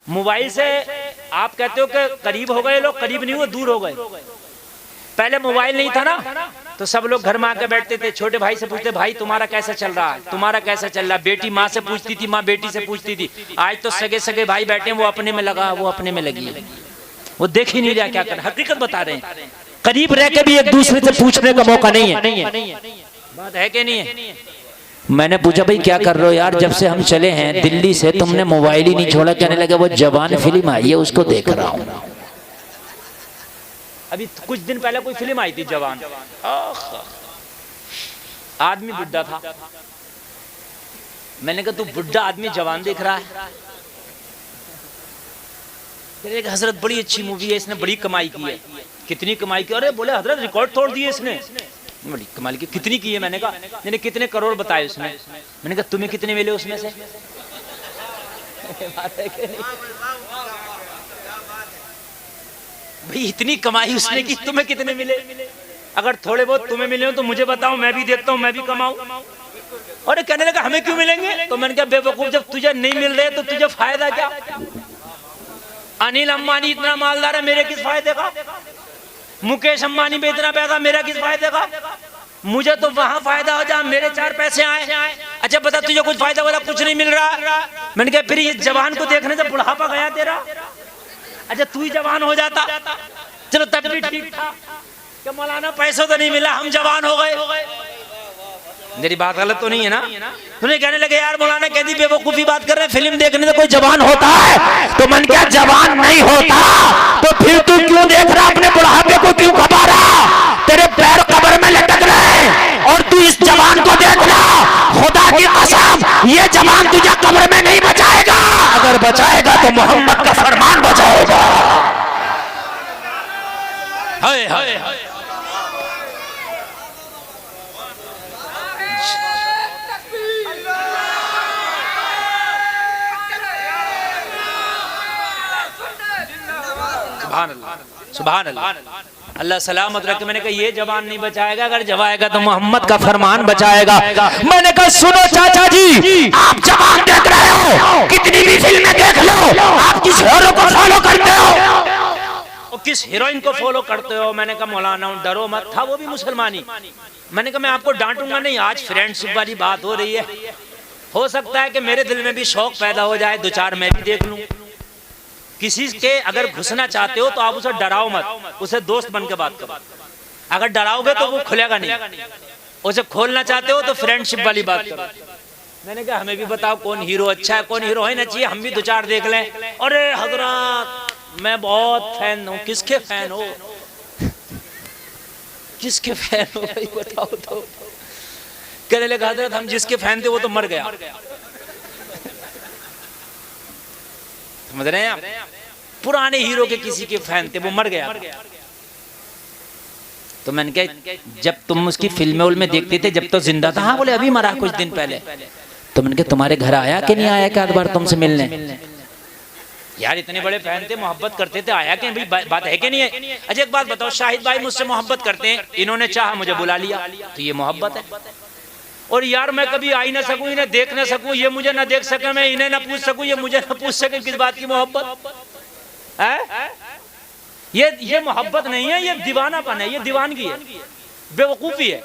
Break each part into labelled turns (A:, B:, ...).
A: Mobile से आप कहते हो कि करीब हो गए लोग, करीब नहीं हुए, दूर हो गए। पहले मोबाइल नहीं था ना, तो सब लोग घर में आके बैठते थे, छोटे भाई से पूछते भाई तुम्हारा कैसा चल रहा है, तुम्हारा कैसा चल रहा है। बेटी माँ से पूछती थी, माँ बेटी से पूछती थी। आज तो सगे सगे भाई बैठे हैं, वो अपने में लगा, वो अपने में लगी है, वो देख ही नहीं रहा क्या कर। हकीकत बता रहे हैं, करीब रह के भी एक दूसरे से पूछने का मौका नहीं है। बात है कि नहीं है? मैंने पूछा भाई क्या कर रहे हो यार, जब से हम चले हैं दिल्ली से तुमने मोबाइल ही नहीं छोड़ा। कहने लगे वो जवान फिल्म आई है उसको देख रहा हूँ। अभी कुछ दिन पहले कोई फिल्म आई थी जवान, आदमी बुढ़ा था। मैंने कहा तू बुढ़ा आदमी जवान देख रहा है? एक हजरत बड़ी अच्छी मूवी है, इसने बड़ी कमाई की है। कितनी कमाई की? अरे बोले हजरत रिकॉर्ड तोड़ दिए इसने, बड़ी कमाल की। कितनी की है? मैंने कहा मैंने कितने करोड़ बताए उसने। मैंने कहा तुम्हें कितने मिले उसमें से? भाई इतनी कमाई उसने की, तुम्हें कितने मिले? अगर थोड़े बहुत तुम्हें मिले हो तो मुझे बताओ, मैं भी देखता हूँ, मैं भी कमाऊं। और कहने लगा हमें क्यों मिलेंगे? तो मैंने कहा बेवकूफ, जब तुझे नहीं मिल रहे तो तुझे फायदा क्या? अनिल अंबानी इतना मालदार है, मेरे किस फायदे का? मुकेश अंबानी में इतना पैसा, मेरा किस फायदे का? मुझे तो वहां फायदा हो जहाँ मेरे 4 पैसे आए। अच्छा बता तुझे कुछ फायदा वाला कुछ नहीं मिल रहा। मैंने कहा फिर ये जवान को देखने से बुढ़ापा गया तेरा? अच्छा तू ही जवान हो जाता, चलो तब भी ठीक था कि मौलाना पैसों तो नहीं मिला, हम जवान हो गए। मेरी बात गलत तो नहीं है ना? तूने कहने लगे यार मौलाना कहती बेवकूफी बात कर रहे हैं, फिल्म देखने से कोई जवान होता है? तो मन क्या जवान नहीं होता तो फिर तू क्यों देख रहा, अपने बुढ़ापे को क्यों खपा रहा? तेरे पैर कब्र में लटक रहे और तू इस जवान को देख रहा। खुदा की कसम ये जवान तुझे कब्र में नहीं बचाएगा, अगर बचाएगा तो मोहम्मद का फरमान बचाएगा। हाय हाय हाय। सुभान अल्लाह, अल्लाह सलामत रखे। मैंने कहा ये जवान नहीं बचाएगा, अगर जवाएगा तो मोहम्मद का फरमान बचाएगा। मैंने कहा सुनो चाचा जी, आप जवान देख रहे हो, कितनी भी फिल्में देख लो, आप किस हीरो को फॉलो करते हो और किस हीरोइन को फॉलो करते हो? मैंने कहा मौलाना डरो मत, था वो भी मुसलमानी। मैंने कहा मैं आपको डांटूंगा नहीं, आज फ्रेंडशिप वाली बात हो रही है, हो सकता है कि मेरे दिल में भी शौक पैदा हो जाए, 2-4 मैं भी देख लूं। किसी के अगर घुसना चाहते हो तो आप उसे डराओ मत, उसे दोस्त बन के बात करो। अगर डराओगे तो वो खुलेगा नहीं। उसे खोलना चाहते हो तो फ्रेंडशिप वाली बात करो। मैंने कहा हमें भी बताओ कौन हीरो अच्छा है, कौन हीरोइन अच्छी है, हम भी 2-4 देख लें। अरे हजरत मैं बहुत फैन हूँ। किसके फैन हो? किसके फैन हो भाई बताओ तो। कहने लगा हजरत हम जिसके फैन थे वो तो मर गया। समझ रहे हैं आप? पुराने हीरो के किसी के फैन थे, वो मर गया। तो मैंने कहा जब तुम उसकी फिल्में उल्में देखते थे जब तो जिंदा था? हाँ बोले अभी मरा कुछ दिन पहले। तो मैंने कहा तुम्हारे घर आया कि नहीं आया क्या बार तुमसे मिलने? यार इतने बड़े फैन थे, मोहब्बत करते थे, आया कि भाई बात है कि नहीं है? अच्छा एक बात बताओ, शाहिद भाई मुझसे मोहब्बत करते हैं, इन्होंने चाहा मुझे बुला लिया, तो ये मोहब्बत है। और यार मैं कभी आ ही ना सकूं, इन्हें देख ना सकूं, ये मुझे ना देख सके, मैं इन्हें ना पूछ सकूं, ये मुझे ना पूछ सके, किस बात की मोहब्बत है? ये मोहब्बत नहीं है, ये दीवानापन है, ये दीवानगी है, बेवकूफी है।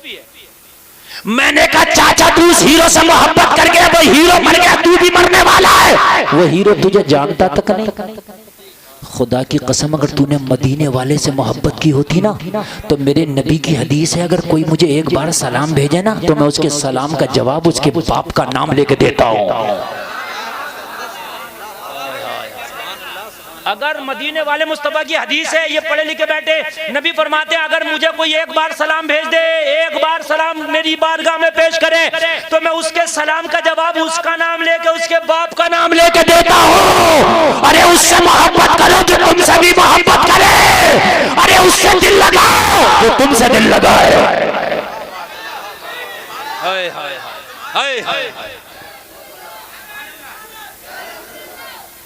A: मैंने कहा चाचा तू उस हीरो से मोहब्बत कर गया, वो हीरो मर गया, तू भी मरने वाला है। वो हीरो तुझे जानता तक नहीं। खुदा की कसम अगर तूने मदीने वाले से मोहब्बत की होती ना, तो मेरे नबी की हदीस है अगर कोई मुझे एक बार सलाम भेजे ना तो मैं उसके सलाम का जवाब उसके बाप का नाम लेके देता हूँ। अगर मदीने वाले मुस्तफा की हदीस है, ये पढ़े लिखे बैठे, नबी फरमाते हैं अगर मुझे कोई एक बार सलाम भेज दे, एक बार सलाम मेरी बारगाह में पेश करे तो मैं उसके सलाम का जवाब उसका नाम लेके उसके बाप का नाम लेके देता हूँ। अरे उससे मोहब्बत करो जो तुमसे भी मोहब्बत करे, अरे उससे दिल लगाओ जो तुमसे दिल लगाए। हाय हाय हाय हाय।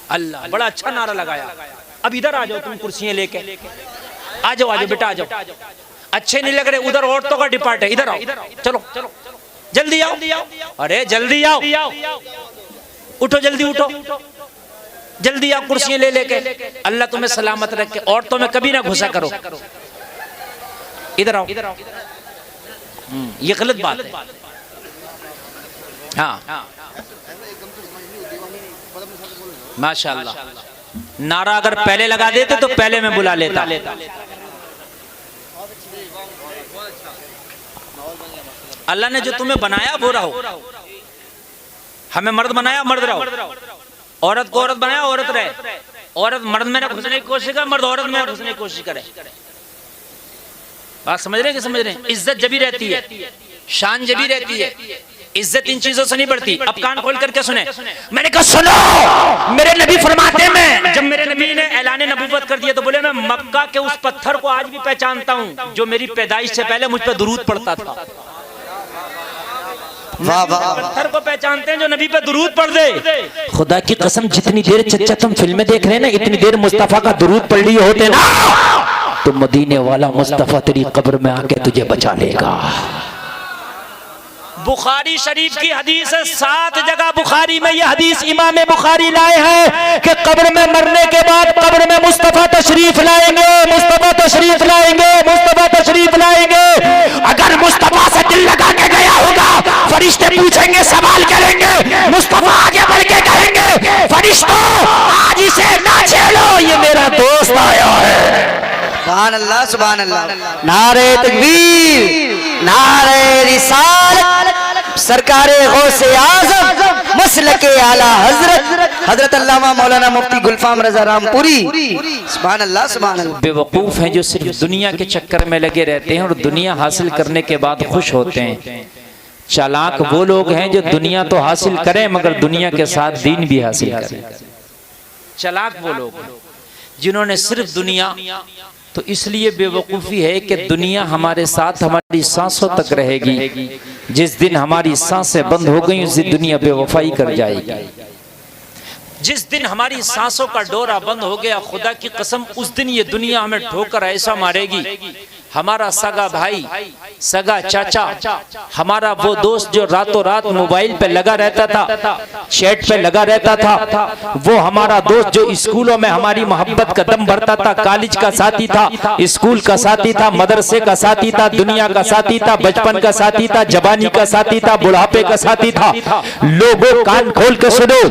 A: अल्लाह बड़ा अच्छा नारा लगाया। अब इधर आ जाओ तुम कुर्सियां लेके, आ जाओ बेटा आ जाओ। अच्छे नहीं लग रहे, उधर औरतों का डिपार्ट है, इधर आओ, चलो जल्दी आओ। अरे जल्दी आओ, उठो जल्दी उठो, जल्दी आओ कुर्सियां ले लेके, अल्लाह तुम्हें सलामत रखे। औरतों में कभी ना घुसा करो, इधर आओ। ये गलत बात है। हाँ माशाअल्लाह, नारा अगर पहले लगा देते तो पहले मैं बुला लेता। अल्लाह ने जो तुम्हें बनाया वो रहो, हमें मर्द बनाया मर्द रहो, औरत को औरत बनाया औरत रहे। औरत मर्द में घुसने की कोशिश करे, मर्द औरत में घुसने की कोशिश करे। बात समझ रहे हैं कि समझ रहे हैं? इज्जत जब भी रहती है, शान जब भी रहती है, इज्जत इन चीजों से नहीं बढ़ती। अब कान खोल करके सुने, मैंने कहा सुनो, मेरे नबी फरमाते हैं, जब मेरे नबी ने ऐलान नबूवत कर दिया तो बोले मैं मक्का के उस पत्थर को आज भी पहचानता हूं जो मेरी पैदाइश से पहले मुझ पर दुरूद पढ़ता था। वाह वाह, पत्थर को पहचानते हैं जो नबी पे दुरूद पढ़ दे। खुदा की कसम, जितनी देर चच्चा तुम फिल्में देख रहे हैं ना, इतनी देर मुस्तफा का दुरूद पढ़ लिए होते ना तो मदीने वाला मुस्तफा तेरी कब्र में आके तुझे बचा लेगा। बुखारी शरीफ की हदीस है, 7 जगह बुखारी में यह हदीस इमाम बुखारी लाए हैं कि कब्र में मरने के बाद कब्र में मुस्तफा तशरीफ लाएंगे, मुस्तफा तशरीफ लाएंगे, मुस्तफा तशरीफ लाएंगे। अगर मुस्तफा से दिल लगा के गया होगा, फरिश्ते पूछेंगे, सवाल करेंगे, मुस्तफा आगे बढ़ के कहेंगे, फरिश्तों आज इसे ना छेड़ो, ये मेरा दोस्त आया है।
B: सुभान अल्लाह, सुभान अल्लाह। नारे तकबीर, नारे रिसालत, सरकारे गौसे आज़म, मसलके आला हजरत हजरत अल्लामा मौलाना मुफ्ती गुलफाम रजा रामपुरी। सुभान अल्लाह, सुभान अल्लाह।
A: बेवकूफ हैं जो सिर्फ दुनिया के चक्कर में लगे रहते हैं और दुनिया हासिल करने के बाद खुश होते हैं। चालाक वो लोग हैं जो दुनिया तो हासिल करें मगर दुनिया के साथ दीन भी हासिल करें। चालाक वो लोग जिन्होंने सिर्फ दुनिया, तो इसलिए बेवकूफ़ी है कि दुनिया हमारे साथ हमारी सांसों तक रहेगी। जिस दिन हमारी सांसें बंद हो गई उस दिन दुनिया बेवफाई कर जाएगी। जिस दिन हमारी सांसों का डोरा बंद हो गया, खुदा की कसम, उस दिन ये दुनिया हमें ठोकर ऐसा मारेगी। हमारा सगा भाई, सगा चाचा, हमारा वो दोस्त जो रातों रात मोबाइल पे लगा रहता था, चैट पे लगा रहता था, वो हमारा दोस्त जो स्कूलों में हमारी मोहब्बत का दम भरता था, कॉलेज का साथी था, स्कूल का साथी था, मदरसे का साथी था, दुनिया का साथी था, बचपन का साथी था, जवानी का साथी था, बुढ़ापे का साथी था। लोगों कान खोल के सुनो,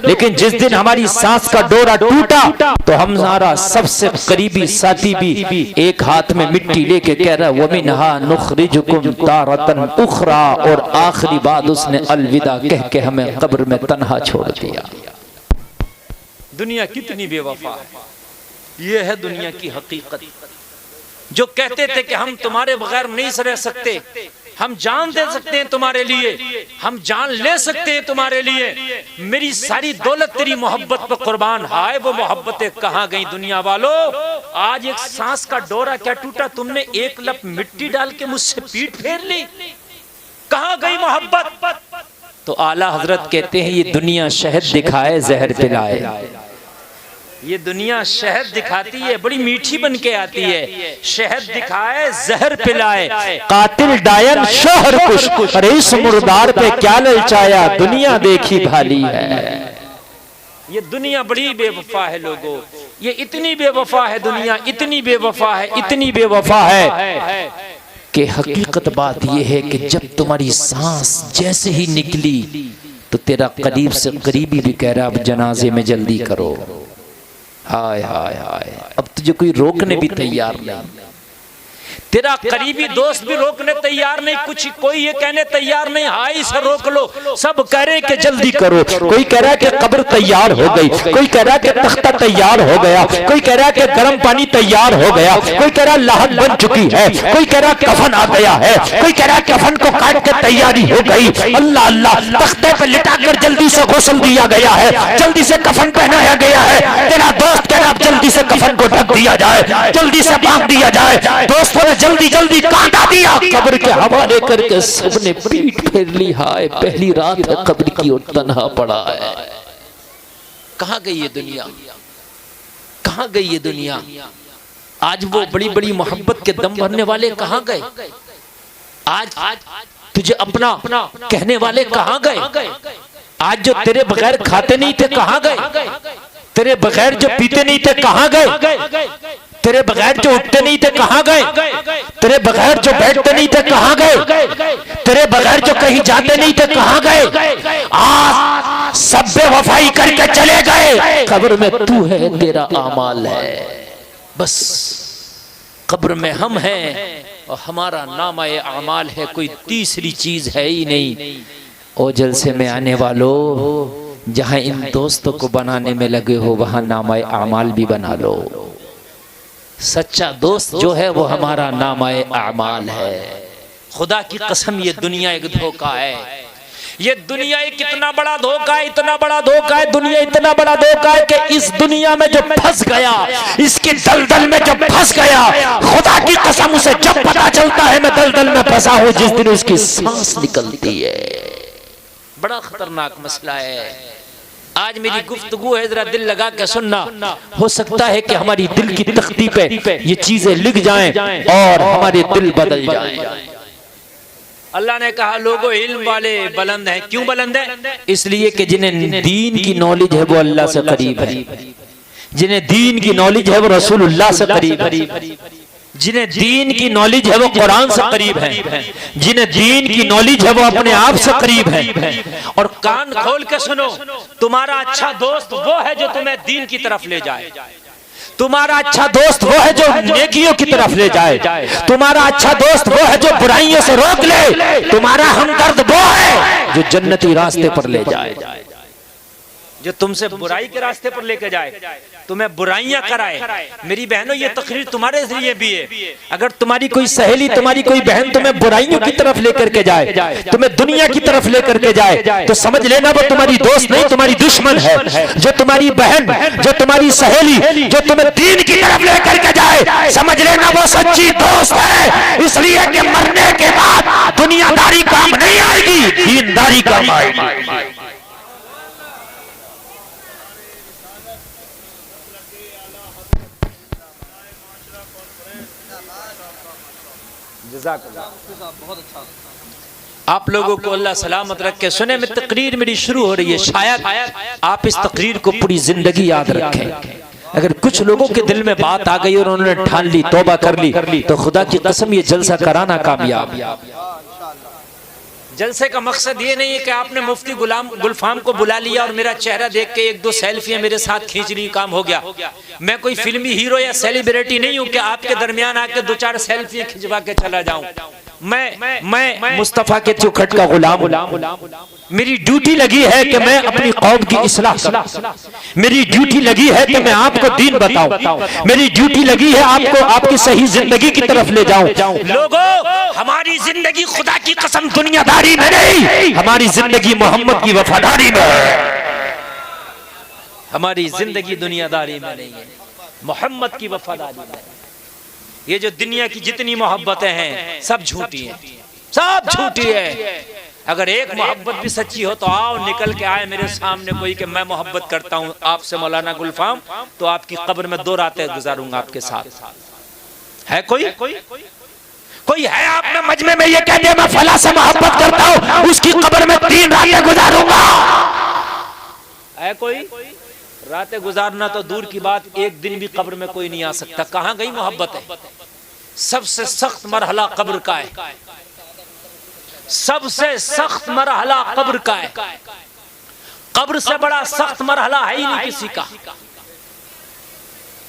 A: लेकिन जिस दिन हमारी सांस का डोरा टूटा तो हमारा सबसे करीबी साथी भी एक हाथ में मिट्टी के कह रहा वमिनहा नुखरिजुकुम तारतन उखरा, और आखिरी बात उसने अलविदा कह के हमें कब्र में तन्हा छोड़ दिया। दुनिया कितनी बेवफा है, ये है दुनिया की हकीकत। जो कहते थे कि हम तुम्हारे बगैर नहीं रह सकते, हम जान दे सकते हैं तुम्हारे लिए, हम जान ले सकते हैं तुम्हारे लिए, मेरी सारी दौलत तेरी मोहब्बत पर कुर्बान। हाय वो मोहब्बतें कहाँ गई दुनिया वालों? आज एक सांस का डोरा क्या टूटा, तुमने एक लप मिट्टी डाल के मुझसे पीठ फेर ली, कहाँ गई मोहब्बत? तो आला हजरत कहते हैं ये दुनिया शहद दिखाए जहर पिलाए। ये दुनिया शहद दिखाती है, बड़ी मीठी बन के आती है, शहद दिखाए जहर पिलाए। कातिल डायन शोहर कुछ, अरे इस मुर्दार पे क्या ललचाया, दुनिया देखी भाली है। ये दुनिया बड़ी बेवफा है लोगों, ये इतनी बेवफा है दुनिया, इतनी बेवफा है, इतनी बेवफा है कि हकीकत बात यह है कि जब तुम्हारी सांस जैसे ही निकली तो तेरा करीब से करीबी भी कह रहा अब जनाजे में जल्दी करो। हाय हाय हाय, अब तुझे कोई रोकने भी तैयार नहीं, तेरा करीबी दोस्त भी रोकने तैयार नहीं, कुछ कोई ये कहने तैयार नहीं हाय इसे रोक लो, सब कह रहे कि जल्दी करो। कोई कह रहा है कि कब्र तैयार हो गई, कोई कह रहा है कि तख्ता तैयार हो गया, कोई कह रहा है कि गर्म पानी तैयार हो गया, कोई कह रहा है लाहन बन चुकी है, कोई कह रहा है कफन आ गया है, कोई कह रहा है कफन को काट के तैयारी हो गई। अल्लाह अल्लाह, तख्ते पे लिटाकर जल्दी से गुस्ल दिया गया है, जल्दी से कफन पहनाया गया है। तेरा दोस्त कह रहा जल्दी से कफन को ढक दिया जाए, जल्दी से बांध दिया जाए। दोस्तों ने जल्दी जल्दी काटा दिया, कब्र के हवाले करके सबने पीठ फेर ली। हाय पहली रात है कब्र की और तन्हा पड़ा है। कहां गई ये दुनिया, कहां गई ये दुनिया? आज वो बड़ी बड़ी मोहब्बत के दम भरने वाले कहां गए? आज तुझे अपना कहने वाले कहां गए? आज जो तेरे बगैर खाते नहीं थे कहां गए?
C: तेरे बगैर जो पीते नहीं थे कहां गए, तेरे बगैर जो उठते नहीं थे कहां गए, तेरे बगैर जो बैठते नहीं थे कहां गए, तेरे बगैर जो कहीं जाते नहीं थे कहां गए, आज सब बेवफाई करके चले गए। कब्र में तू है, तेरा आमाल है, बस कब्र में हम हैं और हमारा नामा ये आमाल है, कोई तीसरी चीज है ही नहीं। ओ जलसे में आने वालों, जहां इन दोस्तों को बनाने में लगे हो वहां नामा आमाल भी बना लो। सच्चा दोस्त जो है वो हमारा नामा आमाल है। खुदा की कसम ये दुनिया एक धोखा है, ये दुनिया एक इतना बड़ा धोखा है, इतना बड़ा धोखा है, दुनिया इतना बड़ा धोखा है कि इस दुनिया में जो फंस गया, इसके दलदल में जो फंस गया, खुदा की कसम उसे जब पता चलता है मैं दलदल में फंसा हूं, जिस दिन उसकी सांस निकलती है। बड़ा खतरनाक मसला है। आज मेरी गुफ्तगू है, जरा दिल लगा के सुनना। हो सकता है कि हमारी दिल की तख्ती पे ये चीजें लिख जाएं और हमारे दिल बदल जाएं।
A: अल्लाह ने कहा लोगों इल्म वाले बुलंद हैं। क्यों बुलंद है?
C: इसलिए कि जिन्हें दीन की नॉलेज है वो अल्लाह से करीब है, जिन्हें दीन की नॉलेज है वो रसूलुल्लाह से करीब है, जिन्हें दीन की नॉलेज है वो कुरान से करीब है, जिन्हें दीन की नॉलेज है वो अपने आप से करीब है।
A: और कान खोल के सुनो, तुम्हारा अच्छा दोस्त वो है जो तुम्हें दीन की तरफ ले जाए,
C: तुम्हारा अच्छा दोस्त वो है जो नेकियों की तरफ ले जाए, तुम्हारा अच्छा दोस्त वो है जो बुराइयों से रोक ले, तुम्हारा हमदर्द वो है जो जन्नती रास्ते पर ले जाए,
A: जो तुमसे बुराई के रास्ते पर लेके जाए, तुम्हें बुराइयां कराए। मेरी बहनों ये तकरीर तुम्हारे लिए भी है।
C: अगर तुम्हारी कोई सहेली, तुम्हारी कोई बहन तुम्हें बुराइयों की तरफ लेकर के जाए, तुम्हें दुनिया की तरफ लेकर के जाए, तो समझ लेना वो तुम्हारी दोस्त नहीं, तुम्हारी दुश्मन है। जो तुम्हारी बहन, जो तुम्हारी सहेली, जो तुम्हें दीन की तरफ लेकर के जाए, समझ लेना वो सच्ची दोस्त है। इसलिए कि मरने के बाद दुनियादारी काम नहीं आएगी, दीनदारी काम आएगी।
A: आप लोगों को अल्लाह सलामत रख के सुने में तकरीर मेरी शुरू हो रही है, शायद आप इस तकरीर को पूरी जिंदगी याद रखें।
C: अगर कुछ लोगों के दिल में बात आ गई और उन्होंने ठान ली, तौबा कर ली, तो खुदा की कसम ये जलसा कराना कामयाब।
A: जलसे का मकसद ये नहीं है कि आपने मुफ्ती गुलफाम को बुला लिया और मेरा चेहरा देख के एक दो सेल्फियां मेरे साथ खींच ली, काम हो गया। मैं कोई फिल्मी हीरो या सेलिब्रिटी नहीं हूं कि आपके दरमियान आके दो चार सेल्फियां खिंचवा के चला जाऊं। मैं
C: मुस्तफा के चौखट का गुलाम। मेरी ड्यूटी लगी है कि मैं अपनी कौम की इस्लाह करूं, मेरी ड्यूटी लगी है कि मैं आपको दीन बताऊं, मेरी ड्यूटी लगी है आपको आपकी सही जिंदगी की तरफ ले जाऊं।
A: लोगों, हमारी जिंदगी खुदा की कसम
C: दुनियादारी में नहीं, हमारी जिंदगी मोहम्मद की वफादारी में है।
A: हमारी जिंदगी दुनियादारी में नहीं है, मोहम्मद की वफादारी में। ये जो दुनिया की जितनी मोहब्बतें हैं सब झूठी हैं, सब झूठी है। अगर एक मोहब्बत भी सच्ची हो तो आओ, निकल के आए मेरे सामने कोई कि मैं मोहब्बत करता हूं आपसे मौलाना गुलफाम, तो आपकी कब्र में 2 रातें गुजारूंगा आपके साथ। है कोई है आप में मजमे में ये कहते मैं फला से मोहब्बत करता हूं, उसकी कब्र में 3 रातें गुजारूंगा? है कोई? रातें गुजारना तो दूर की बात, एक दिन भी कब्र में कोई नहीं आ सकता। कहां गई मोहब्बत है? सबसे सख्त मरहला कब्र का है, सबसे सख्त मरहला कब्र का है। कब्र से बड़ा सख्त मरहला है ही नहीं किसी का।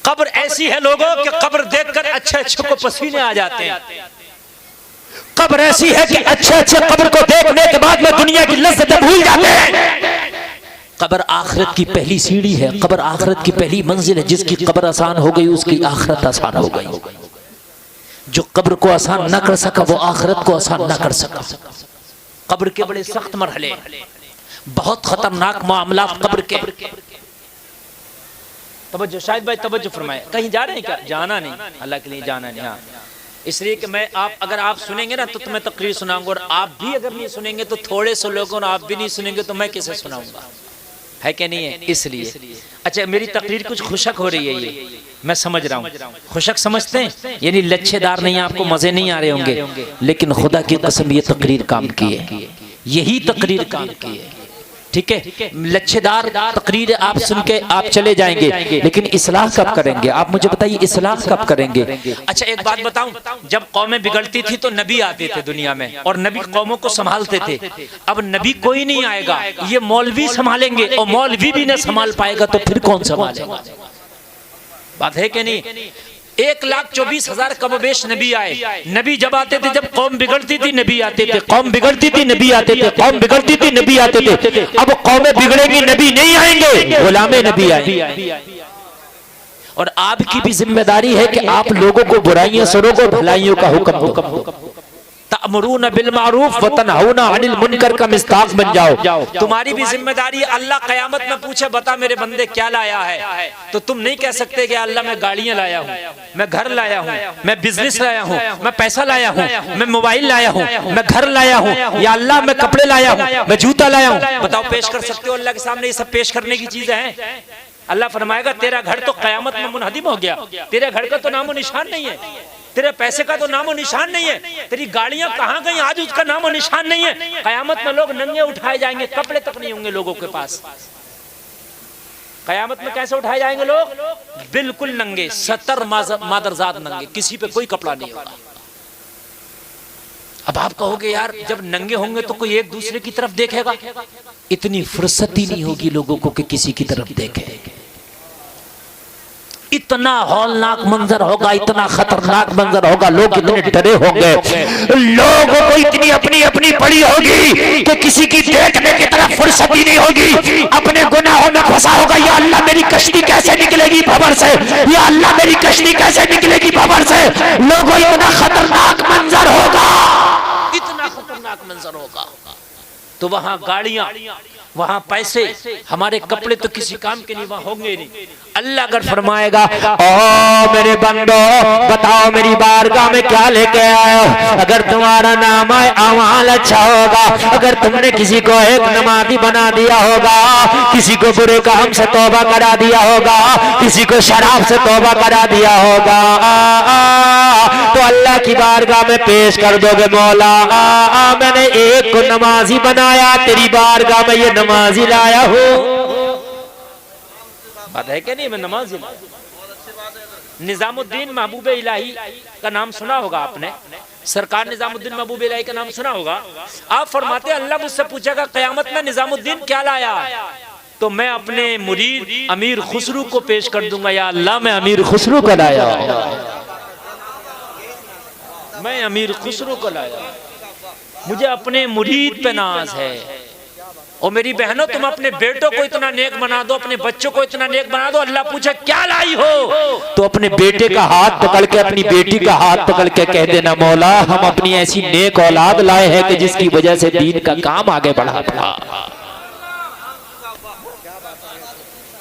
A: कब्र ऐसी है लोगों कि कब्र देखकर अच्छे अच्छे को पसीने आ जाते हैं।
C: कब्र ऐसी है कि अच्छे अच्छे कब्र को देखने के बाद में दुनिया की लज्जतें भूल जाते हैं। कब्र आखिरत की पहली सीढ़ी है, कब्र आखिरत की पहली मंजिल है। जिसकी कब्र आसान हो गई उसकी आखिरत आसान हो गई। जो कब्र को आसान न कर सका वो आखिरत को आसान न कर सका। कब्र के बड़े सख्त मरहले, बहुत खतरनाक मामला कब्र के।
A: तवज्जो शाहिद भाई, तवज्जो फरमाए। कहीं जा रहे हैं क्या? जाना नहीं, अल्लाह के लिए जाना नहीं। हाँ, इसलिए कि मैं अगर आप सुनेंगे ना तो तुम्हें तकरीर सुनाऊंगा, और आप भी अगर नहीं सुनेंगे तो थोड़े से लोगों, आप भी नहीं सुनेंगे तो मैं किसे सुनाऊंगा? है कि नहीं है? इसलिए अच्छा, मेरी तकरीर कुछ खुशक हो रही है, ये मैं समझ रहा हूँ। खुशक समझते हैं यानी लच्छेदार नहीं, आपको मजे नहीं आ रहे होंगे,
C: लेकिन खुदा की कसम ये तकरीर काम की है, यही तकरीर काम की है। ठीक है, लच्छेदार तकरीर आप सुन के आप चले जाएंगे, लेकिन इस्लाह कब करेंगे? आप मुझे बताइए, इस्लाह कब करेंगे?
A: अच्छा एक बात बताऊं, जब कौमें बिगड़ती थी तो नबी आते थे दुनिया में और नबी कौमों को संभालते थे। अब नबी कोई नहीं आएगा, ये मौलवी संभालेंगे, और मौलवी भी न संभाल पाएगा तो फिर कौन संभालेगा? बात है कि नहीं? 1,24,000 कमोबेश नबी आए। नबी जब आते थे जब कौम बिगड़ती थी नबी आते थे,
C: कौम बिगड़ती थी नबी आते थे, कौम बिगड़ती थी नबी आते थे। अब कौमें बिगड़ेगी, नबी नहीं आएंगे, गुलामे नबी आएंगे। और आपकी भी जिम्मेदारी है कि आप लोगों को बुराइयों से रोको, भलाइयों का हुक्म दो। तअमुरून बिल मारूफ व तनहौना अनिल मुनकर का मिस्ताक बन जाओ।
A: तुम्हारी भी जिम्मेदारी, अल्लाह कयामत में पूछे बता मेरे बंदे क्या लाया है, तो तुम नहीं कह सकते कि अल्लाह मैं गाड़ियां लाया हूँ, मैं घर लाया हूँ, मैं बिजनेस लाया हूँ, मैं पैसा लाया हूँ, मैं मोबाइल लाया हूँ, मैं घर लाया हूँ, या अल्लाह मैं कपड़े लाया हूँ, मैं जूता लाया हूँ। बताओ, पेश कर सकते हो अल्लाह के सामने ये सब पेश करने की चीजें हैं? अल्लाह फरमाएगा तेरा घर तो कयामत में मुनहदिम हो गया, तेरे घर का तो नामो निशान नहीं है, तेरे पैसे का तो नामो निशान नहीं है, तेरी गाड़ियां कहां गई आज उसका नामो निशान नहीं है। कयामत में लोग नंगे उठाए जाएंगे, कपड़े तक नहीं होंगे लोगों के पास। कयामत में कैसे उठाए जाएंगे लोग? बिल्कुल नंगे, 70 मादरजात नंगे, किसी पे कोई कपड़ा नहीं होगा। अब आप कहोगे यार जब नंगे होंगे तो कोई एक दूसरे की तरफ देखेगा?
C: इतनी फुर्सत ही नहीं होगी लोगों को कि किसी की तरफ देखे। इतना हौलनाक मंजर होगा, इतना खतरनाक मंजर होगा, लोग इतने डरे होंगे, लोगों को इतनी अपनी अपनी पड़ी होगी कि किसी की देखने की तरफ फुर्सत ही नहीं होगी। अपने गुनाहों में फंसा होगा, या अल्लाह मेरी कश्ती कैसे निकलेगी भंवर से, या अल्लाह मेरी कश्ती कैसे निकलेगी भंवर से। लोगों इतना खतरनाक मंजर होगा,
A: इतना खतरनाक मंजर होगा। तो वहां गाड़ियां, वहां पैसे, हमारे कपड़े तो किसी काम के नहीं, वहां होंगे नहीं।
C: अल्लाह अगर फरमाएगा ओ मेरे बंदो बताओ मेरी बारगाह में क्या लेके आए हो? अगर तुम्हारा नाम है अमाल अच्छा होगा, अगर तुमने किसी को एक नमाजी बना दिया होगा, किसी को बुरे काम से तौबा करा दिया होगा, किसी को शराब से तौबा करा दिया होगा, तो अल्लाह की बारगाह में पेश कर दोगे, मौला मैंने एक को नमाजी बनाया, तेरी बारगाह में ये नमाजी लाया हूँ।
A: बात है क्या नहीं? मैं नमाज निजामुद्दीन महबूब इलाही का नाम सुना होगा आपने, सरकार निजामुद्दीन महबूब इलाही का नाम सुना होगा। आप फरमाते अल्लाह मुझसे पूछेगा कयामत में निजामुद्दीन क्या लाया, तो मैं अपने मुरीद अमीर खुसरू को पेश कर दूंगा, या अल्लाह मैं अमीर खुसरू को लाया, मैं अमीर खुसरू को लाया, मुझे अपने मुरीद पे नाज है। और मेरी बहनों तुम अपने बेटों को इतना नेक बना दो, अपने बच्चों को इतना नेक बना दो, अल्लाह पूछे क्या लाई हो,
C: तो अपने बेटे का हाथ पकड़ के, अपनी बेटी का हाथ पकड़ के कह देना मौला हम अपनी ऐसी नेक औलाद लाए हैं कि जिसकी वजह से दीन का काम आगे बढ़ा था।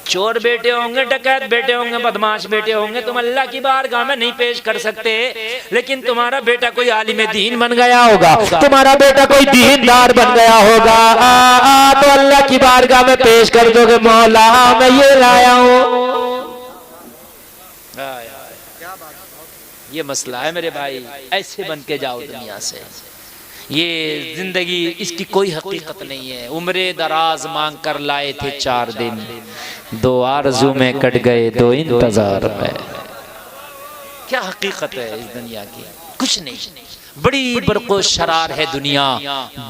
A: चोर बेटे होंगे, डकैत बेटे होंगे, बदमाश बेटे होंगे, तुम अल्लाह की बारगाह में नहीं पेश कर सकते, लेकिन तुम्हारा बेटा कोई आलिम दीन बन गया होगा,
C: तुम्हारा बेटा कोई दीनदार बन गया होगा, तो अल्लाह की बारगाह में पेश कर दोगे, मौला मैं ये लाया हूँ।
A: ये मसला है मेरे भाई, ऐसे बन के जाओ दुनिया से। ये जिंदगी इसकी कोई हकीकत नहीं है। उम्रे दराज मांग कर लाए थे 4 दिन, 2 आरज़ू में कट गए 2 इंतजार में। क्या हकीकत है इस दुनिया की? कुछ नहीं। बड़ी बरको शरार है दुनिया,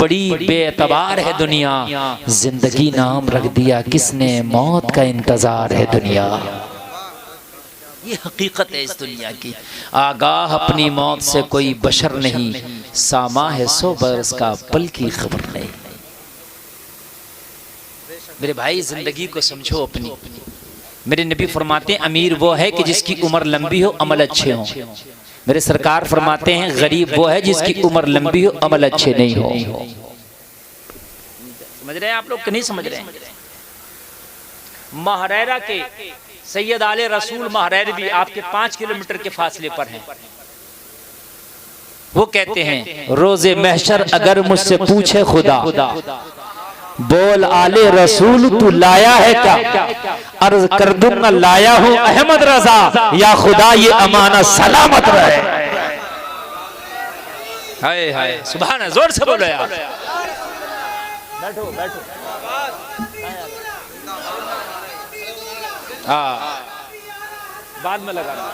A: बड़ी बेअतबार है दुनिया,
C: जिंदगी नाम रख दिया किसने, मौत का इंतजार है दुनिया।
A: ये हकीकत है इस दुनिया की। आगाह अपनी मौत से कोई बशर नहीं, सामा है 100 बरस का पल की खबर नहीं। मेरे भाई जिंदगी को समझो अपनी। मेरे नबी फरमाते हैं अमीर वो है कि जिसकी उम्र लंबी हो, अमल अच्छे हो। मेरे सरकार फरमाते हैं गरीब वो है जिसकी उम्र लंबी हो, अमल अच्छे नहीं हो। समझ रहे हैं आप लोग कि नहीं समझ रहे हैं? महरैरा के सैयद आले रसूल महरैर भी आपके 5 किलोमीटर के फासले पर हैं। वो कहते हैं
C: रोजे महशर अगर मुझसे पूछे खुदा, बोल आले रसूल तू लाया है क्या, अर्ज कर दूंगा लाया हूँ अहमद रजा, या खुदा ये अमाना सलामत रहे।
A: हाय हाय सुभान, जोर से बोलो यार। बैठो बैठो। हाँ बाद में लगाना।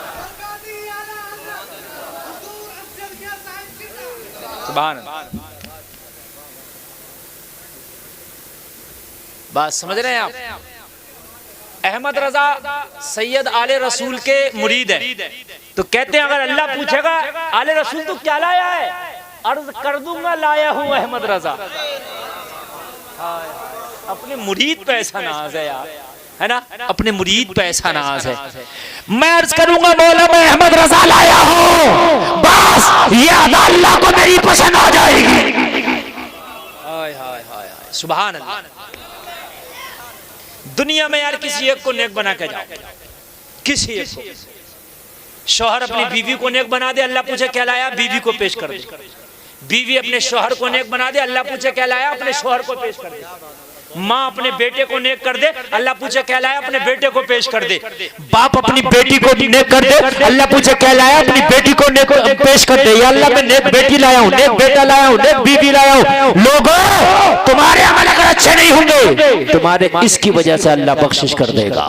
A: सुभान अल्लाह। बात समझ रहे हैं आप? अहमद रजा सैयद आले रसूल के मुरीद है, तो कहते हैं अगर अल्लाह पूछेगा आले रसूल तो क्या लाया है, अर्ज कर दूंगा लाया हूं अहमद रजा। अपने मुरीद पे ऐसा नाज है यार, है ना, अपने मुरीद पे ऐसा नाज है।
C: मैं अर्ज करूंगा मौला मैं अहमद रजा लाया हूं, बस ये अदा अल्लाह को मेरी पसंद आ जाएगी।
A: हाय हाय हाय सुभान अल्लाह। दुनिया में यार किसी एक को नेक बना के जाओ, किसी एक को। शौहर अपनी बीवी को नेक बना दे, अल्लाह पूछे क्या लाया, बीवी को पेश कर दे। बीवी अपने शौहर को नेक बना दे, अल्लाह पूछे क्या लाया, अपने शौहर को पेश कर दे। माँ अपने बेटे को नेक कर दे, अल्लाह पूछे क्या लाया, अपने बेटे को पेश कर दे।
C: बाप अपनी बेटी को नेक कर दे, अल्लाह पूछे क्या लाया, अपनी बेटी को नेक पेश कर दे। या अल्लाह मैं नेक बेटी लाया हूँ, नेक बेटा लाया हूँ, नेक बीवी लाया हूँ। लोगों तुम्हारे अमल अगर अच्छे नहीं होंगे तुम्हारे इसकी वजह से अल्लाह बख्शिश कर देगा।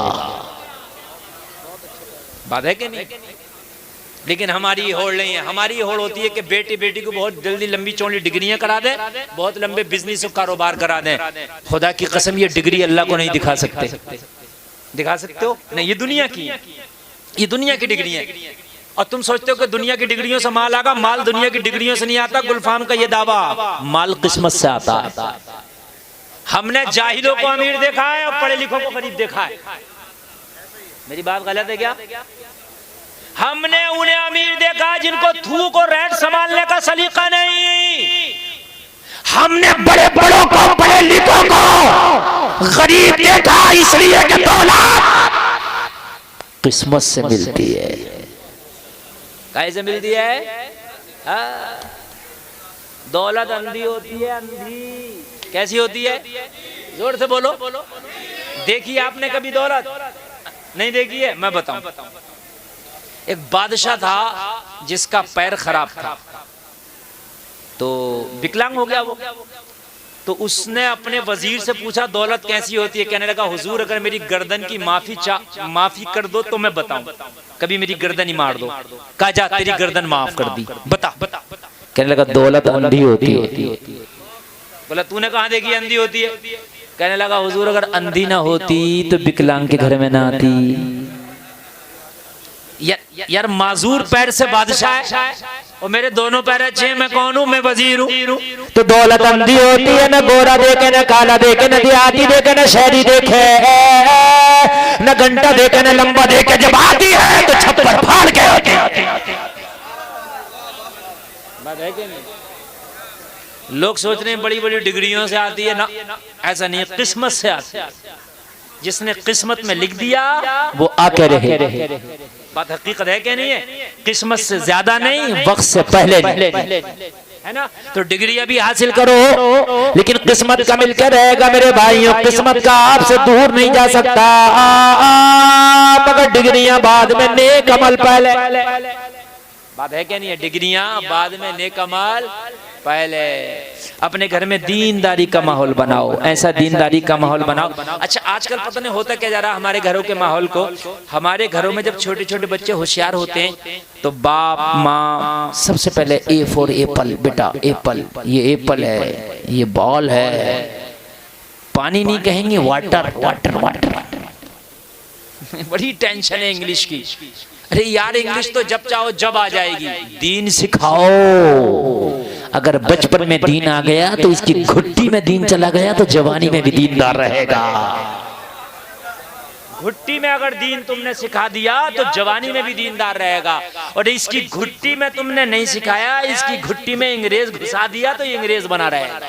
A: बात है कि नहीं? लेकिन हमारी होड़ नहीं है। हमारी होड़ होती है कि बेटी को बहुत जल्दी लंबी चौड़ी डिग्रियां करा दे, बहुत लंबे बिजनेस और कारोबार करा दे। खुदा की कसम ये डिग्री अल्लाह को नहीं दिखा सकते। दिखा सकते हो? नहीं, ये दुनिया की है, ये दुनिया की डिग्री है। और तुम सोचते हो कि दुनिया की डिग्रियों से माल आगा, माल दुनिया की डिग्रियों से नहीं आता। गुलफाम का ये दावा, माल किस्मत से आता है। हमने जाहिलों को अमीर देखा है और पढ़े लिखों को गरीब देखा है। मेरी बात गलत है क्या? हमने उन्हें अमीर देखा जिनको थूक और रेंट संभालने का सलीका नहीं।
C: हमने बड़े बड़ों को पढ़े लिखों को गरीब देखा, इसलिए कि दौलत किस्मत से मिलती है।
A: कैसे मिलती है? दौलत अंधी होती है, अंधी। कैसी होती है? जोर से बोलो। देखी आपने कभी दौलत? नहीं देखी है? मैं बताऊं। एक बादशाह था जिसका पैर खराब था, तो विकलांग हो गया वो। तो उसने अपने वजीर से पूछा दौलत कैसी होती है? कहने लगा हुजूर अगर मेरी गर्दन की माफी कर दो तो मैं बताऊं, कभी मेरी गर्दन ही मार दो। कहा जा तेरी गर्दन माफ कर दी, बता।
C: कहने लगा दौलत अंधी होती है।
A: बोला तूने कहाँ देखी अंधी होती है? कहने लगा हुजूर अगर अंधी ना होती तो विकलांग के घर में ना आती। यार माजूर पैर से बादशाह है और मेरे दोनों पैर अच्छे हैं, मैं कौन हूँ? मैं वजीर हूँ।
C: तो दौलत अंधी होती है, न गोरा देखे, न काला देखे, न देहाती देखे, न शहरी देखे, न घंटा देखे, न लंबा देखे। जब आती है तो छप्पर फाड़ के आती है।
A: लोग सोच रहे हैं बड़ी बड़ी डिग्रियों से आती है, ना ऐसा नहीं है, किस्मत से आती है। जिसने किस्मत में लिख दिया
C: वो आके रहे।
A: बात हकीकत है क्या नहीं है? किस्मत से ज्यादा नहीं,
C: वक्त से पहले
A: है ना। तो डिग्री अभी हासिल
C: करो, लेकिन किस्मत का मिलकर रहेगा मेरे भाइयों। किस्मत का आपसे दूर नहीं जा सकता, मगर डिग्रियां बाद में, नेक अमल पहले।
A: बात है क्या नहीं है? डिग्रियां बाद में, नेक अमल पहले। अपने घर में दीनदारी का माहौल बनाओ, ऐसा दीनदारी का माहौल बनाओ। अच्छा आजकल पता नहीं होता क्या जा रहा हमारे घरों के माहौल को। हमारे घरों में जब छोटे छोटे बच्चे होशियार होते हैं तो बाप माँ
C: सबसे पहले ए फॉर एप्पल, बेटा एप्पल, ये एप्पल है, ये बॉल है। पानी नहीं कहेंगे, वाटर वाटर वाटर।
A: बड़ी टेंशन है इंग्लिश की। अरे यार इंग्लिश तो जब चाहो जब आ जाएगी।
C: दीन सिखाओ। अगर बचपन में दीन आ गया तो इसकी घुट्टी में दीन चला गया तो जवानी में भी दीनदार रहेगा।
A: घुट्टी में अगर दीन तुमने सिखा दिया तो जवानी में भी दीनदार रहेगा। और इसकी घुट्टी में तुमने नहीं सिखाया, इसकी घुट्टी में अंग्रेज घुसा दिया तो ये अंग्रेज बना रहेगा।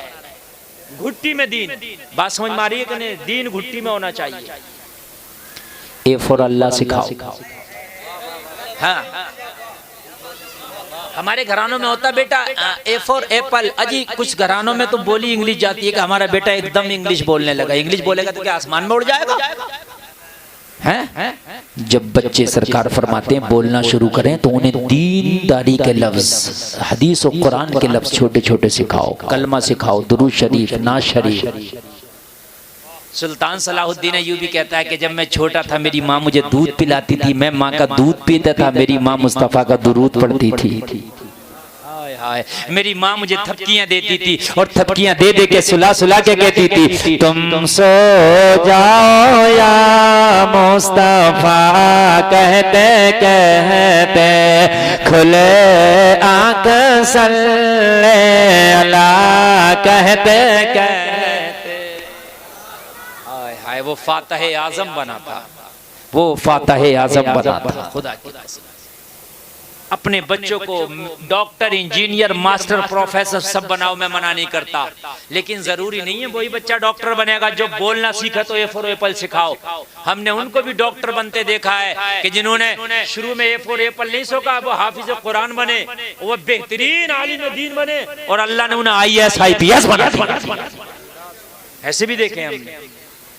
A: घुट्टी में दीन। बात समझ मारिए कि नहीं? दीन घुट्टी में होना चाहिए।
C: ए फॉर अल्लाह सिखाओ।
A: हाँ हमारे घरानों में होता बेटा ए फॉर एप्पल। अजी कुछ घरानों में तो बोली इंग्लिश जाती है कि हमारा बेटा एकदम इंग्लिश बोलने लगा। इंग्लिश बोलेगा तो क्या आसमान में उड़ जाएगा?
C: हैं? जब बच्चे सरकार फरमाते हैं बोलना शुरू करें तो उन्हें दीनदारी के लफ्ज, हदीस और कुरान के लफ्ज छोटे छोटे सिखाओ। कलमा सिखाओ, दुरूद शरीफ, नाज शरीफ,
A: सुल्तान सलाहुद्दीन अय्यूबी कहता है कि जब मैं छोटा था मेरी माँ मुझे दूध पिलाती थी, मैं माँ का दूध पीता था, मेरी माँ मुस्तफ़ा का दुरूद पढ़ती थी। हाय हाय, मेरी माँ मुझे थपकियां देती थी और थपकियां दे दे के सुला सुला के कहती थी, तुम सो जाओ या मुस्तफ़ा कहते कहते, खुले आंख सल्ले अला कहते कहते। हाय, वो फातह आजम बना था, वो फातह आजम बना था। खुदा की कसम, अपने बच्चों को डॉक्टर, इंजीनियर, मास्टर, प्रोफेसर सब बनाओ, मैं मना नहीं करता, लेकिन जरूरी नहीं है वही बच्चा डॉक्टर बनेगा। जो बोलना सीखा तो ए फॉर एप्पल सिखाओ। हमने उनको भी डॉक्टर बनते देखा है कि जिन्होंने शुरू में ए फॉर एप्पल नहीं सोचा, वो हाफिज कुरान बने, वो बेहतरीन आलिम दीन बने और अल्लाह ने उन्हें IAS IPS बना दिया। ऐसे भी देखे हमने,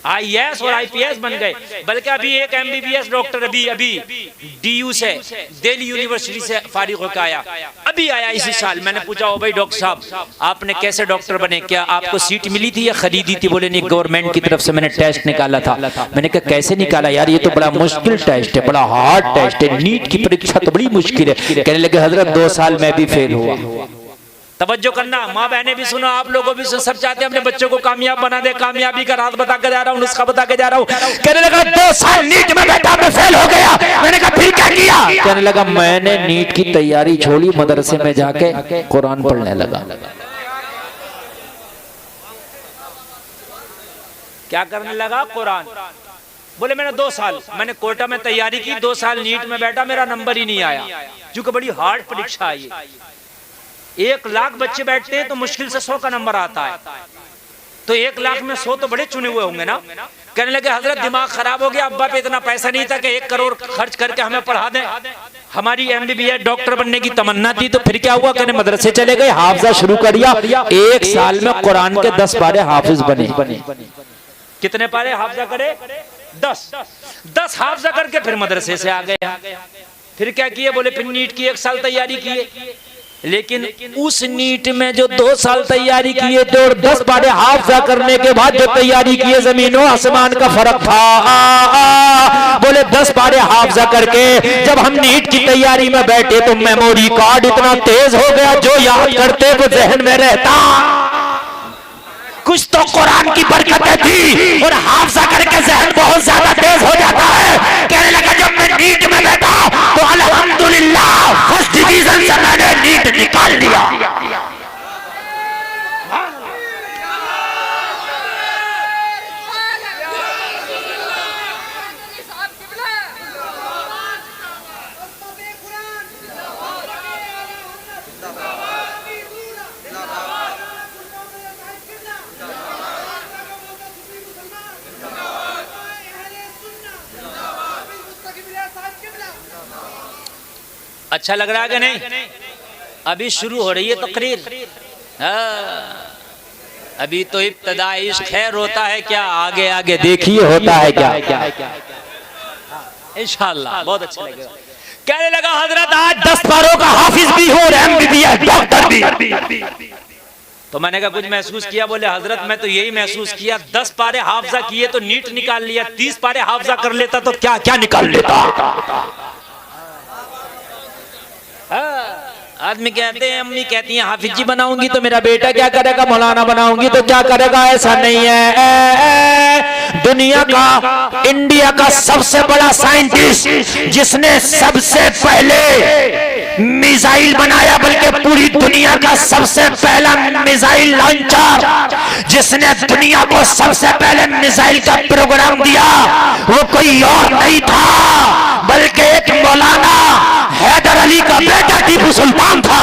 A: IAS और IPS बन गए। बल्कि अभी एक MBBS डॉक्टर अभी DU से, दिल्ली यूनिवर्सिटी से फारिग होकर आया, अभी आया इसी साल। मैंने पूछा, ओ भाई डॉक्टर साहब आपने कैसे डॉक्टर बने, क्या आपको सीट मिली थी या खरीदी थी? बोले नहीं, गवर्नमेंट की तरफ से मैंने टेस्ट निकाला था। मैंने कहा कैसे निकाला यार, ये तो बड़ा मुश्किल टेस्ट है, बड़ा हार्ड टेस्ट है, नीट की परीक्षा तो बड़ी मुश्किल है। कहने लगे हजरत 2 साल में भी फेल हुआ। तवज्जो करना, माँ बहनें भी सुनो, आप लोगों भी सुनो, सब चाहते हैं अपने बच्चों को कामयाब बना दे। कामयाबी का राज बता के जा रहा हूँ, नुस्खा बता के जा रहा हूँ। कहने लगा 2 साल नीट में बैठा, मैं फेल हो गया। मैंने कहा फिर क्या किया? कहने लगा मैंने नीट की तैयारी छोड़ी, मदरसे में जाके कुरान पढ़ने लगा। क्या करने लगा? कुरान। बोले मैंने 2 साल, मैंने कोटा में तैयारी की, 2 साल नीट में बैठा, मेरा नंबर ही नहीं आया, क्योंकि बड़ी हार्ड परीक्षा आई। 1 लाख बच्चे बैठते हैं तो मुश्किल से 100 का नंबर आता है, तो 1 लाख में 100 तो बड़े चुने हुए होंगे ना। कहने लगे हजरत दिमाग खराब हो गया, अब्बा पे इतना पैसा नहीं था कि 1 करोड़ खर्च करके हमें पढ़ा दें। हमारी MBBS डॉक्टर बनने की तमन्ना थी, तो फिर क्या हुआ? कहने मदरसे चले गए, हाफिजा शुरू कर दिया। 1 साल में कुरान के 10 पारे हाफिज बने। कितने पारे हाफिजा करे? 10 हाफिजा करके फिर मदरसे से आ गए। फिर क्या किए? बोले फिर नीट की 1 साल तैयारी किए, लेकिन उस नीट में जो 2 साल तैयारी किए थे और 10 पारे हाफिजा करने के बाद जो तैयारी किए, जमीनों आसमान का फर्क था। बोले 10 पारे हाफिजा करके जब हम नीट की तैयारी में बैठे तो मेमोरी कार्ड इतना तेज हो गया, जो याद करते वो जहन में रहता। कुछ तो कुरान की बरकतें थी और हाफिजा करके जहन बहुत ज्यादा तेज हो जाता है। कहने लगा जब मैं नीट में बैठा तो अल्हम्दुलिल्लाह फर्स्ट डिवीजन से मैंने नीट निकाल लिया। अच्छा लग रहा है कि नहीं? अभी शुरू हो रही है तकरीर। अभी तो इब्तिदा इश्क खैर होता है क्या, आगे आगे देखिए होता है क्या। इंशाअल्लाह बहुत अच्छा लगेगा। कहने लगा हजरत आज 10 पारों का हाफिज भी हो और MBBS डॉक्टर भी। तो मैंने कहा कुछ महसूस किया? बोले हजरत मैं तो यही महसूस किया, 10 पारे हाफिजा किए तो नीट निकाल लिया, 30 पारे हाफिजा कर लेता तो क्या क्या निकाल लेता। आदमी कहते हैं, अम्मी कहती हैं हाफिज जी बनाऊंगी तो मेरा बेटा क्या करेगा, मौलाना बनाऊंगी तो क्या करेगा। ऐसा नहीं है। दुनिया का, इंडिया का सबसे बड़ा साइंटिस्ट जिसने सबसे पहले मिसाइल बनाया, बल्कि पूरी दुनिया का सबसे पहला मिसाइल लॉन्चर जिसने दुनिया को सबसे पहले मिसाइल का प्रोग्राम दिया, वो कोई और नहीं था बल्कि एक मौलाना हैदर अली का बेटा टीपू सुल्तान था।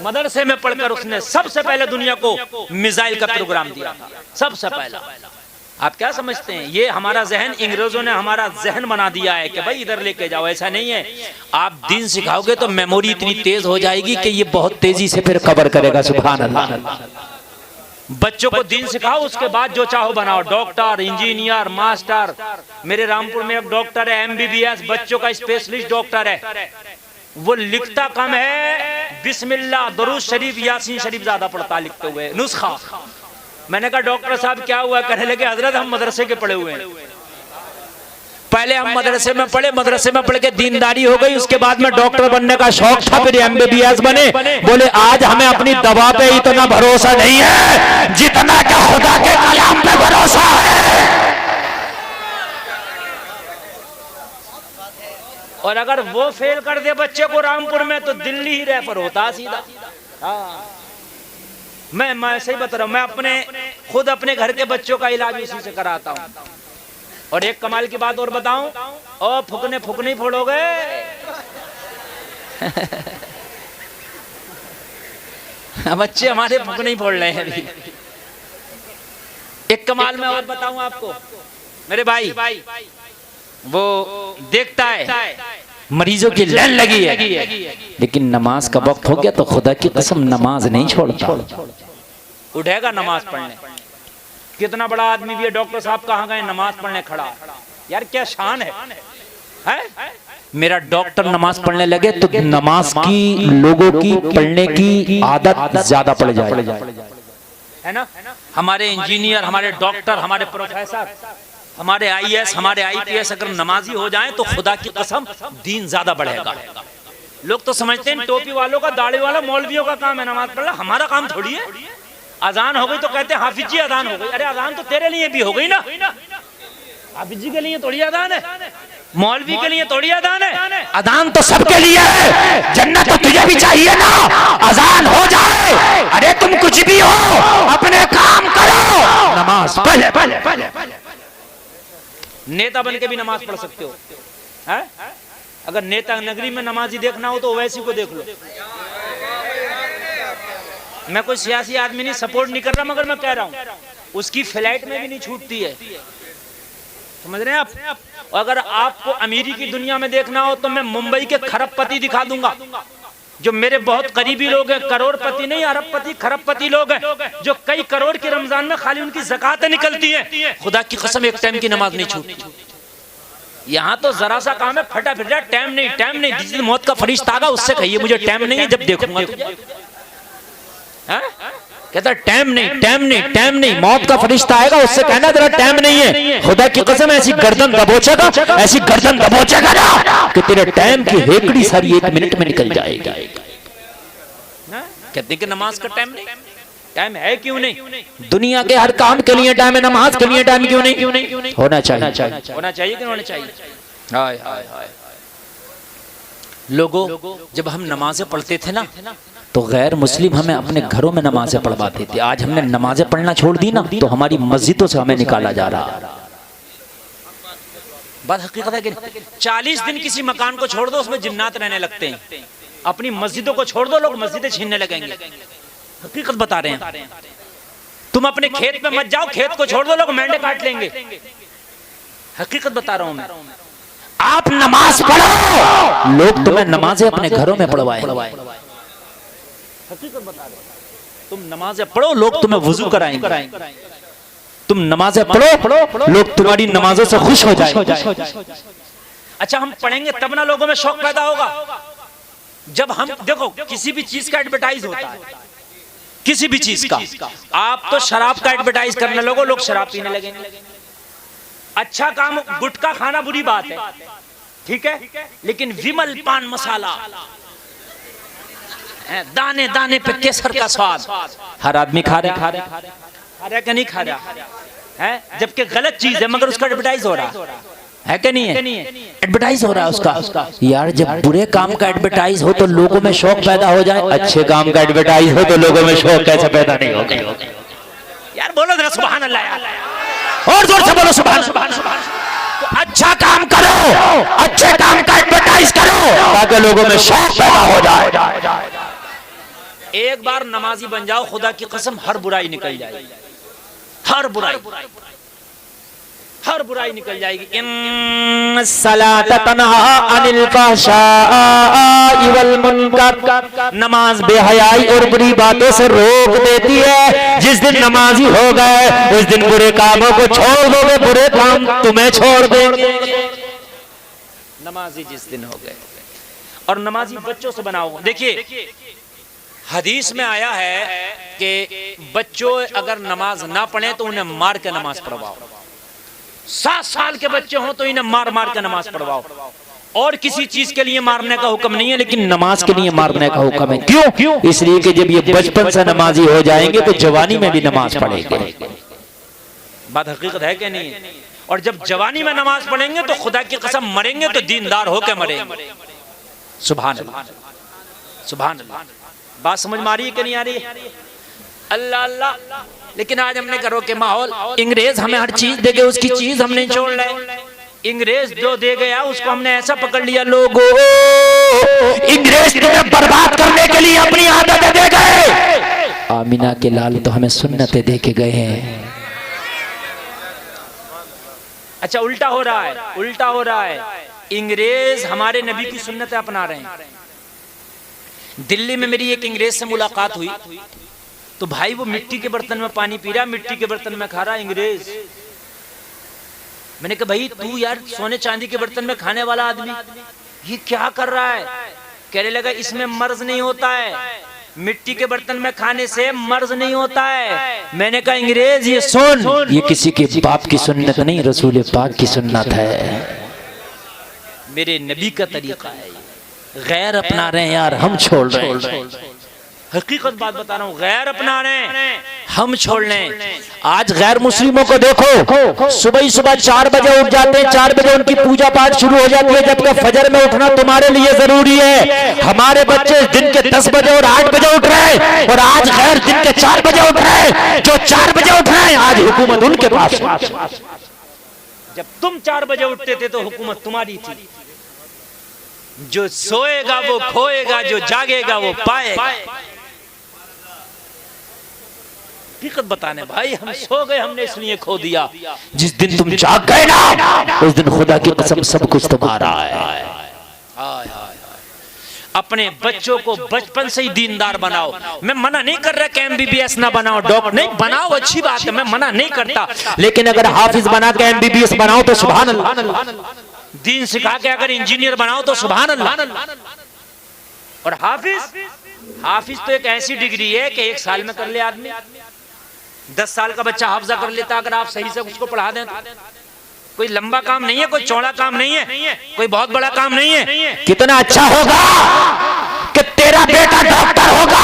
A: मदरसे में पढ़कर उसने सबसे पहले दुनिया को मिसाइल का प्रोग्राम दिया था, सबसे पहला। आप क्या समझते हैं? ये हमारा जहन, अंग्रेजों ने हमारा जहन बना दिया है कि भाई इधर लेके जाओ। ऐसा नहीं है। आप दीन सिखाओगे तो मेमोरी इतनी तेज हो जाएगी कि ये बहुत तेजी से फिर कवर करेगा। सुभान अल्लाह। बच्चों को दीन सिखाओ, उसके बाद जो चाहो बनाओ, डॉक्टर, इंजीनियर, मास्टर। मेरे रामपुर में एक डॉक्टर है, MBBS बच्चों का स्पेशलिस्ट डॉक्टर है। वो लिखता कम है, बिस्मिल्लाह, दरूद शरीफ, यासीन शरीफ ज्यादा पढ़ता लिखते हुए। नुस्खा मैंने कहा डॉक्टर साहब क्या हुआ? कहने लगे हजरत हम मदरसे के पढ़े हुए हैं, पहले हम मदरसे में पढ़े, मदरसे में पढ़ के दीनदारी हो गई, उसके बाद में डॉक्टर बनने का शौक था, फिर MBBS बने। बोले आज हमें अपनी दवा पे इतना भरोसा नहीं है जितना कि खुदा के कलाम पे भरोसा है। और अगर वो फेल कर दे बच्चे को रामपुर में तो दिल्ली ही रेफर होता सीधा। हाँ, मैं सही बता रहा हूँ, मैं खुद अपने घर के बच्चों का इलाज इसी से कराता हूँ। और एक कमाल की बात और बताऊं, और फुकने ही फोड़ोगे। बच्चे हमारे फुकने ही फोड़ रहे हैं अभी। एक कमाल में और बताऊं आपको, मेरे भाई वो देखता है मरीजों की लाइन लगी है, लेकिन नमाज का वक्त हो गया तो खुदा की कसम नमाज नहीं छोड़ता, उठेगा नमाज पढ़ने। कितना बड़ा आदमी भी है, डॉक्टर साहब कहाँ गए? नमाज पढ़ने खड़ा। यार क्या शान है? मेरा डॉक्टर नमाज पढ़ने लगे तो नमाज की लोगों की पढ़ने की आदत ज्यादा पड़ जाए, है ना? हमारे इंजीनियर, हमारे डॉक्टर, हमारे प्रोफेसर, हमारे IAS, हमारे IPS अगर नमाजी हो जाएं तो खुदा की कसम दीन ज्यादा बढ़ेगा। लोग तो समझते हैं टोपी वालों का, दाढ़ी वाला, मौलवियों का काम है नमाज पढ़ना, हमारा काम थोड़ी है। अजान हो गई तो कहते हैं हाफिज जी अजान हो गई। अरे अजान तो तेरे लिए भी हो गई ना, हाफिज जी के लिए थोड़ी अजान है, मौलवी के लिए थोड़ी अजान है। अजान तो सबके लिए है, जन्नत तो तुझे भी चाहिए ना, अजान हो जाए। अरे तुम कुछ भी हो, अपने काम करो, नमाज पढ़े। नेता बन के भी नमाज पढ़ सकते हो, है? अगर नेता नगरी में नमाजी देखना हो तो वैसी को देख लो। मैं कोई सियासी आदमी नहीं, सपोर्ट नहीं कर रहा, मगर मैं कह रहा हूं उसकी फ्लाइट में भी नहीं छूटती है, समझ रहे हैं आप? अगर आपको अमीरी की दुनिया में देखना हो तो मैं मुंबई के खरबपति दिखा दूंगा, जो मेरे बहुत करीबी लोग हैं, करोड़पति नहीं, अरबपति, खरबपति लोग हैं, जो कई करोड़ के रमजान में खाली उनकी ज़कातें निकलती हैं। खुदा की कसम एक टाइम की नमाज नहीं छूटती। यहाँ तो जरा सा काम है, फटा फिर जाए, टाइम नहीं। जिस दिन मौत का फरिश्ता आगा उससे कहिए मुझे टाइम नहीं है, जब देखूंगा तुझे। कहता टाइम नहीं, मौत का फरिश्ता आएगा उससे कहना तेरा टाइम नहीं है। खुदा की कसम ऐसी गर्दन दबोचेगा ना कि तेरे टाइम की हेकड़ी सारी 1 मिनट में निकल जाएगी। कहते कि नमाज का टाइम नहीं, टाइम है क्यों नहीं? दुनिया के हर काम के लिए टाइम है, नमाज के लिए टाइम क्यों नहीं? होना चाहिए कि होना चाहिए। हाय हाय हाय। लोगों, जब हम नमाजें पढ़ते थे ना तो गैर मुस्लिम हमें अपने घरों में नमाजें पढ़वाते थे। आज हमने नमाजें पढ़ना छोड़ दी ना तो हमारी मस्जिदों से हमें निकाला जा रहा। बात हकीकत है कि 40 दिन किसी मकान को छोड़ दो उसमें जिन्नात रहने लगते हैं। अपनी मस्जिदों को छोड़ दो, लोग मस्जिदें छीनने लगेंगे। हकीकत बता रहे हैं। तुम अपने खेत में मत जाओ, खेत को छोड़ दो, लोग मेंढे काट लेंगे। हकीकत बता रहा हूं मैं। आप नमाज पढ़ो, लोग तुम्हें नमाजें अपने घरों में पढ़वाएं। हकीकत बता रहे हो। तुम नमाजें पढ़ो, लोग तुम्हें वुजू कराएंगे। तुम नमाजें पढ़ो, लोग तुम्हारी नमाजों से खुश हो जाएंगे। अच्छा, हम पढ़ेंगे तब ना लोगों में शौक पैदा होगा। जब हम देखो किसी भी चीज का एडवर्टाइज होता है, किसी भी चीज का, आप तो शराब का एडवर्टाइज करने लगो, लोग शराब पीने लगेंगे। अच्छा काम, गुटखा खाना बुरी बात है, ठीक है, लेकिन विमल पान मसाला, दाने दाने पे केसर का स्वाद, हर आदमी खा रहा है कि नहीं खा रहा है? जबकि गलत चीज है मगर उसका एडवर्टाइज हो रहा है कि नहीं है? एडवर्टाइज हो रहा है उसका। यार जब बुरे काम का एडवर्टाइज हो तो लोगों में शौक पैदा हो जाए, अच्छे काम का एडवर्टाइज हो तो लोगों में शौक कैसे पैदा नहीं होगा? यार बोलो जरा सुभान अल्लाह यार, और जोर से बोलो सुभान अल्लाह। तो अच्छा काम करो, अच्छे काम का एडवर्टाइज करो ताकि लोगों में शौक पैदा हो जाए। एक बार नमाजी बन जाओ, खुदा की कसम हर बुराई निकल जाएगी, हर बुराई निकल जाएगी। इन्न सलात तन्हा अनिल फहशाई वल मुनकर, नमाज बेहयाई और बुरी बातों से रोक देती है। जिस दिन नमाजी हो गए उस दिन बुरे कामों को छोड़ दोगे, बुरे काम तुम्हें छोड़ देंगे। नमाजी जिस दिन हो गए, और नमाजी बच्चों से बनाओ। देखिए हदीस में आया है कि बच्चों अगर नमाज ना पढ़े तो उन्हें मार के नमाज पढ़वाओ। 7 साल के बच्चे हों तो इन्हें मार मार के नमाज पढ़वाओ। और किसी चीज के लिए मारने का हुक्म नहीं है, लेकिन
C: नमाज के लिए मारने का हुक्म है। क्यों? इसलिए कि जब ये बचपन से नमाजी हो जाएंगे तो जवानी में भी नमाज पढ़ेंगे।
A: बात हकीकत है कि नहीं है? और जब जवानी में नमाज पढ़ेंगे तो खुदा की कसम मरेंगे तो दीनदार होकर मरेंगे। सुभान अल्लाह, सुभान अल्लाह। बात समझ में आ रही है कि नहीं आ रही है? अल्लाह अल्लाह। लेकिन आज हमने घरों के माहौल, अंग्रेज हमें हर चीज दे गए, उसकी चीज हम नहीं छोड़ रहे। अंग्रेज जो दे गया उसको हमने ऐसा पकड़ लिया। लोगों,
C: अंग्रेज तुम्हें बर्बाद करने के लिए अपनी आदतें दे गए। आमिना के लाल तो हमें सुन्नतें दे के गए हैं।
A: अच्छा, उल्टा हो रहा है, उल्टा हो रहा है। अंग्रेज हमारे नबी की सुन्नतें अपना रहे हैं। दिल्ली में मेरी एक अंग्रेज से मुलाकात हुई तो भाई वो मिट्टी के बर्तन में पानी पी रहा, मिट्टी के बर्तन में खा रहा अंग्रेज। मैंने कहा भाई तू यार सोने चांदी के बर्तन में खाने वाला आदमी ये क्या कर रहा है? कहने लगा इसमें मर्ज नहीं होता है, मिट्टी के बर्तन में खाने से मर्ज नहीं होता है। मैंने कहा अंग्रेज ये सुन,
C: ये किसी के बाप की सुन्नत नहीं, रसूल पाक की सुन्नत है।
A: मेरे नबी का तरीका है।
C: गैर अपना रहे हैं यार, हम छोड़ रहे हैं।
A: हकीकत बात बता रहा हूँ, गैर अपना रहे हम छोड़ लें।
C: आज गैर मुस्लिमों को देखो, सुबह ही सुबह 4 बजे उठ जाते हैं, 4 बजे उनकी पूजा पाठ शुरू हो जाती है, जबकि फजर में उठना तुम्हारे लिए जरूरी है। हमारे बच्चे दिन के 10 बजे और 8 बजे उठ रहे हैं, और आज गैर दिन के 4 बजे उठ रहे हैं। जो 4 बजे उठ रहे हैं आज हुकूमत उनके पास।
A: जब तुम 4 बजे उठते थे तो हुकूमत तुम्हारी थी। जो सोएगा वो खोएगा, जो जागेगा वो पाएगा। हकीकत बताने भाई, हम सो गए, हमने इसलिए खो दिया।
C: जिस दिन तुम जाग गए ना, उस दिन खुदा की कसम सब कुछ तुम्हारा है।
A: अपने बच्चों को बचपन से ही दीनदार बनाओ। मैं मना नहीं कर रहा कि MBBS ना बनाओ, डॉक्टर नहीं बनाओ, अच्छी बात है, मैं मना नहीं करता।
C: लेकिन अगर हाफिज बना के MBBS बनाओ तो सुभान अल्लाह।
A: दीन सिखा के अगर इंजीनियर बनाओ तो सुभान अल्लाह। और हाफिज तो एक ऐसी डिग्री है कि 1 साल में कर ले आदमी। 10 साल का बच्चा हाफजा कर लेता अगर आप सही से उसको पढ़ा दें। कोई लंबा काम नहीं है, कोई चौड़ा काम नहीं है, कोई बहुत बड़ा काम नहीं है।
C: कितना अच्छा होगा कि तेरा बेटा डॉक्टर होगा,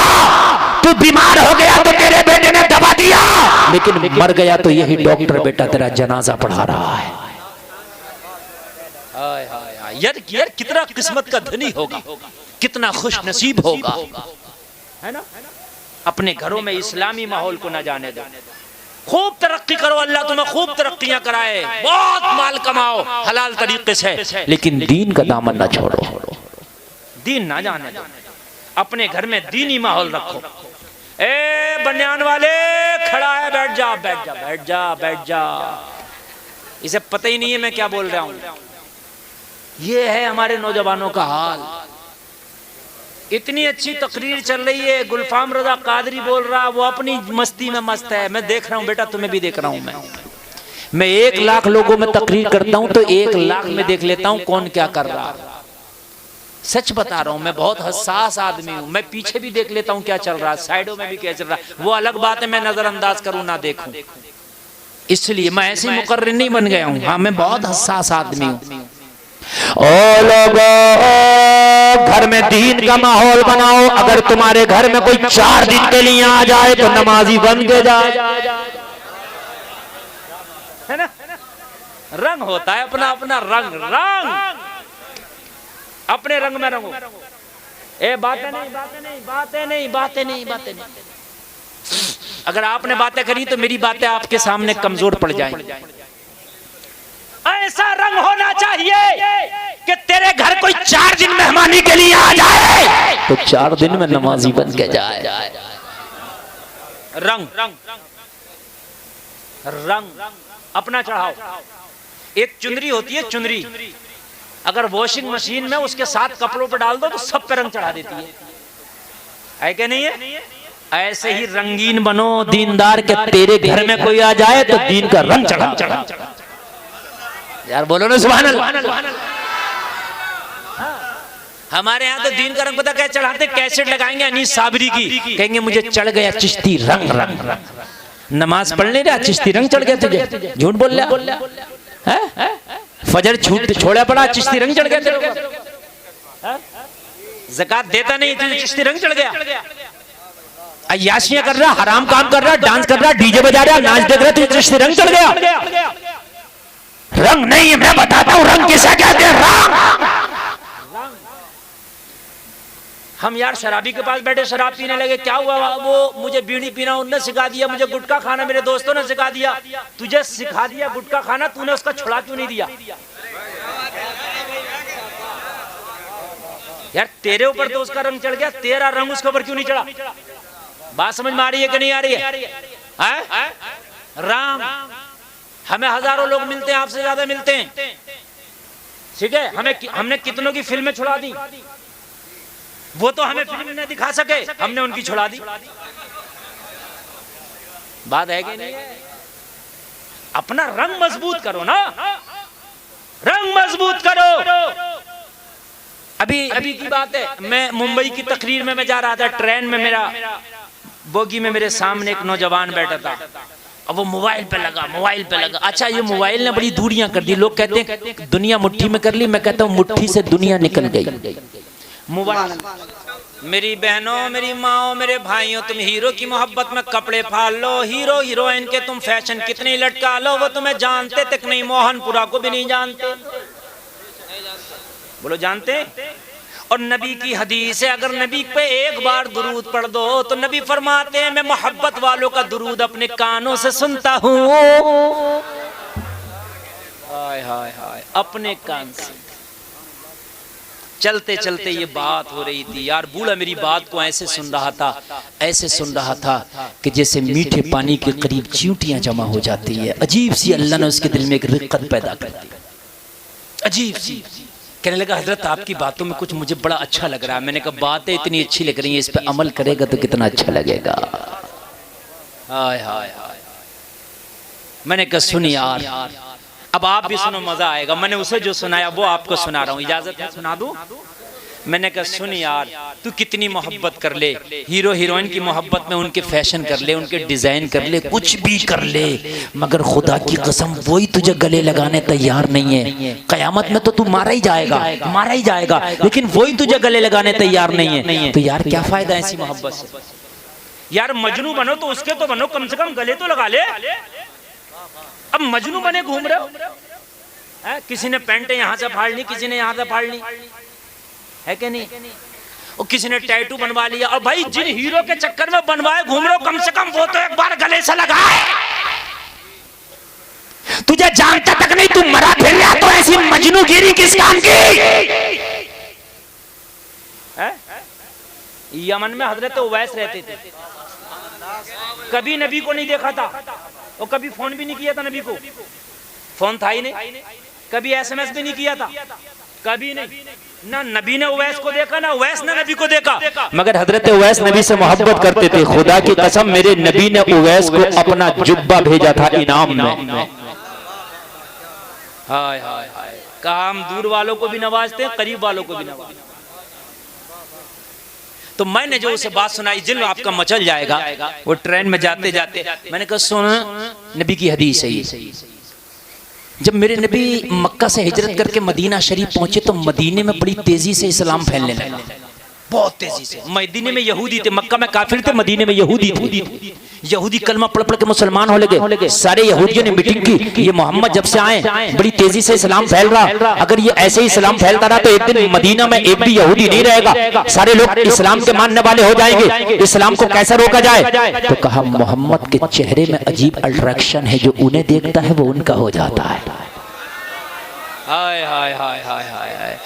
C: तू बीमार हो गया तो तेरे बेटे ने दवा दिया, लेकिन मर गया तो यही डॉक्टर बेटा तेरा जनाजा पढ़ा रहा है।
A: यार कितना किस्मत का धनी होगा, कितना खुश नसीब होगा, है ना? अपने घरों में इस्लामी माहौल को न जाने दो। खूब तरक्की करो, अल्लाह तुम्हें खूब तरक्कियां कराए, बहुत माल कमाओ हलाल तरीके से,
C: लेकिन दीन का दामन न छोड़ो।
A: दीन ना जाने दो। अपने घर में दीनी माहौल रखो। ए बनियान वाले खड़ा है, बैठ जा बैठ जा बैठ जा बैठ जा। इसे पता ही नहीं है मैं क्या बोल रहा हूं। ये है हमारे नौजवानों का हाल। इतनी अच्छी तकरीर चल रही है, गुलफाम रजा कादरी बोल रहा, वो अपनी मस्ती में मस्त है। मैं देख रहा हूँ बेटा, तुम्हें भी देख रहा हूँ। मैं 1 लाख लोगों में तकरीर करता हूँ तो 1 लाख में देख लेता हूँ कौन क्या कर रहा है। सच बता रहा हूँ, मैं बहुत हसास आदमी हूँ। मैं पीछे भी देख लेता हूँ क्या चल रहा है, साइडों में भी क्या चल रहा है। वो अलग बात है मैं नजरअंदाज करूँ ना देखूं, इसलिए मैं ऐसे मुकर्रिर नहीं बन गया हूँ। हाँ, मैं बहुत हसास आदमी हूँ।
C: ओ लोगों, घर में दीन का माहौल बनाओ। अगर तुम्हारे घर में कोई 4 दिन के लिए आ जाए तो नमाजी बन के जाए,
A: है ना? रंग होता है अपना अपना रंग, अपने रंग में रंगो। ए बातें नहीं बातें नहीं बातें नहीं बातें नहीं बातें नहीं। अगर आपने बातें करी तो मेरी बातें आपके सामने कमजोर पड़ जाएंगी। ऐसा रंग होना चाहिए कि तेरे घर कोई 4 दिन मेहमानी के लिए आ जाए
C: तो 4 दिन में नमाजी बन के जाए।
A: रंग रंग अपना चढ़ाओ। एक चुनरी होती है, चुनरी अगर वॉशिंग मशीन में उसके साथ कपड़ों पर डाल दो तो सब पे रंग चढ़ा देती है क्या नहीं है? ऐसे ही रंगीन बनो दीनदार के तेरे घर में कोई आ जाए तो दीन का रंग चढ़ा। यार बोलो ना सुभान अल्लाह। हमारे यहाँ तो दीन का रंग पता क्या चढ़ाते, कैसेट लगाएंगे अनीस साबरी की, कहेंगे मुझे चढ़ गया चिश्ती रंग रंग। नमाज पढ़ नहीं रहा, चिश्ती रंग चढ़ गया तुझे, झूठ बोल रहा है। फजर छूट छोड़ा पड़ा, चिश्ती रंग चढ़ गया तेरे को। ज़कात देता नहीं, तुझे चिश्ती रंग चढ़ गया। अय्याशियां कर रहा, हराम काम कर रहा, डांस कर रहा, डीजे बजा रहा, नाच देख रहा, तुझे चिश्ती रंग चढ़ गया।
C: रंग नहीं है, मैं बताता हूँ रंग किसे कहते हैं। रंग
A: हम यार शराबी के पास बैठे शराब पीने लगे, क्या हुआ? वो मुझे बीड़ी पीना उनने सिखा दिया, मुझे गुटखा खाना मेरे दोस्तों ने सिखा दिया। तुझे सिखा दिया गुटखा खाना, तूने उसका छुड़ा क्यों नहीं दिया? यार तेरे ऊपर तो उसका रंग चढ़ गया, तेरा रंग उसके ऊपर क्यों नहीं चढ़ा? बात समझ में आ रही है कि नहीं आ रही है? राम, हमें हजारों लोग मिलते हैं, आपसे ज्यादा मिलते हैं, ठीक है? हमने कितनों की फिल्में छुड़ा दी, वो तो हमें फिल्म नहीं दिखा सके, हमने उनकी छुड़ा दी। बात है कि नहीं? अपना रंग मजबूत करो ना, रंग मजबूत करो। अभी की बात है, मैं मुंबई की तकरीर में मैं जा रहा था, ट्रेन में मेरा बोगी में मेरे सामने एक नौजवान बैठा था, अब वो मोबाइल पे लगा। अच्छा, ये मोबाइल ने बड़ी दूरियां कर दी। लोग कहते हैं दुनिया मुट्ठी में कर ली, मैं कहता हूँ मुट्ठी से दुनिया निकल गई। मोबाइल, मेरी बहनों, मेरी माओ, मेरे भाइयों, तुम हीरो की मोहब्बत में कपड़े फाड़ लो, हीरो हीरोइन के तुम फैशन कितनी लटका लो, वो तुम्हें जानते तक नहीं, मोहनपुरा को भी नहीं जानते। बोलो जानते? और नबी की हदीस है, अगर नबी पे एक बार दुरूद पढ़ दो तो नबी फरमाते हैं मैं मोहब्बत वालों का दुरूद अपने कानों से सुनता हूँ। हाय हाय हाय, अपने कान से। चलते चलते ये बात हो रही थी यार, बूढ़ा मेरी बात को ऐसे सुन रहा था कि जैसे मीठे पानी के करीब चींटियां जमा हो जाती है। अजीब सी अल्लाह ने उसके दिल में एक रिक्कत पैदा कर दी, अजीब सी। कहने लगा हजरत आपकी बातों में कुछ मुझे बड़ा अच्छा लग रहा है। मैंने कहा बातें इतनी अच्छी लग रही हैं, इस पे अमल करेगा तो कितना अच्छा लगेगा। हाय हाय हाय। मैंने कहा सुन यार, अब आप भी सुनो, मजा आएगा। मैंने उसे जो सुनाया वो आपको सुना रहा हूँ, इजाजत है सुना दूं? मैंने कहा सुन यार, तू कितनी मोहब्बत कर ले, हीरो हीरोइन की मोहब्बत में उनके फैशन कर ले, उनके डिजाइन कर ले, कुछ भी कर ले, मगर खुदा की कसम वही तुझे गले लगाने तैयार नहीं है। कयामत में तो तू मारा ही जाएगा, लेकिन वही तुझे गले लगाने तैयार नहीं है। तो यार क्या फायदा ऐसी मोहब्बत से? यार मजनू बनो तो उसके तो बनो, कम से कम गले तो लगा ले। अब मजनू बने घूम रहे हो, किसी ने पैंट यहाँ से फाड़ ली, किसी ने यहाँ से फाड़ ली, है कि नहीं? और किसी ने टैटू बनवा लिया। और भाई जिन हीरो के चक्कर में बनवाए घूम रहे हो, कम से कम वो तो एक बार गले से लगाए।
C: तुझे जानता तक नहीं, तू मरा फिर रहा, तो ऐसी मजनूगिरी किस काम की?
A: यमन में हजरत उवैस रहते थे, कभी नबी को नहीं देखा था, और कभी फोन भी नहीं किया था नबी को, फोन था ही नहीं, कभी एसएमएस भी नहीं किया था, कभी नहीं। ना नबी ने उवैस को देखा, ना उवैस ने नबी को देखा,
C: मगर हजरत उवैस नबी से मोहब्बत करते थे। खुदा की कसम, मेरे नबी ने उवैस को अपना जुब्बा भेजा था इनाम में।
A: हाय हाय हाय, कहा हम दूर वालों को भी नवाजते हैं, करीब वालों को भी नवाजते हैं। तो मैंने जो उसे बात सुनाई, दिल आपका मचल जाएगा। वो ट्रेन में जाते जाते मैंने कहा सुन, नबी की हदीस है ये, जब मेरे नबी मक्का से हिजरत करके मदीना शरीफ पहुंचे तो मदीने में बड़ी तेजी से इस्लाम फैलने लगा, बहुत तेजी से। मदीने में यहूदी थे, मक्का में काफिर थे, मदीने में यहूदी थे। यहूदी कलमा पढ़ पढ़ के मुसलमान हो लगे। सारे यहूदियों ने मीटिंग की, ये मोहम्मद जब से आए बड़ी तेजी से इस्लाम फैल रहा, अगर ये ऐसे ही इस्लाम फैलता रहा तो एक दिन मदीना में एक भी यहूदी नहीं रहेगा, सारे लोग इस्लाम के मानने वाले हो जाएंगे। इस्लाम को कैसे रोका जाए? तो कहा मोहम्मद के चेहरे में अजीब अट्रैक्शन है, जो उन्हें देखता है वो उनका हो जाता है। हाय हाय हाय हाय हाय,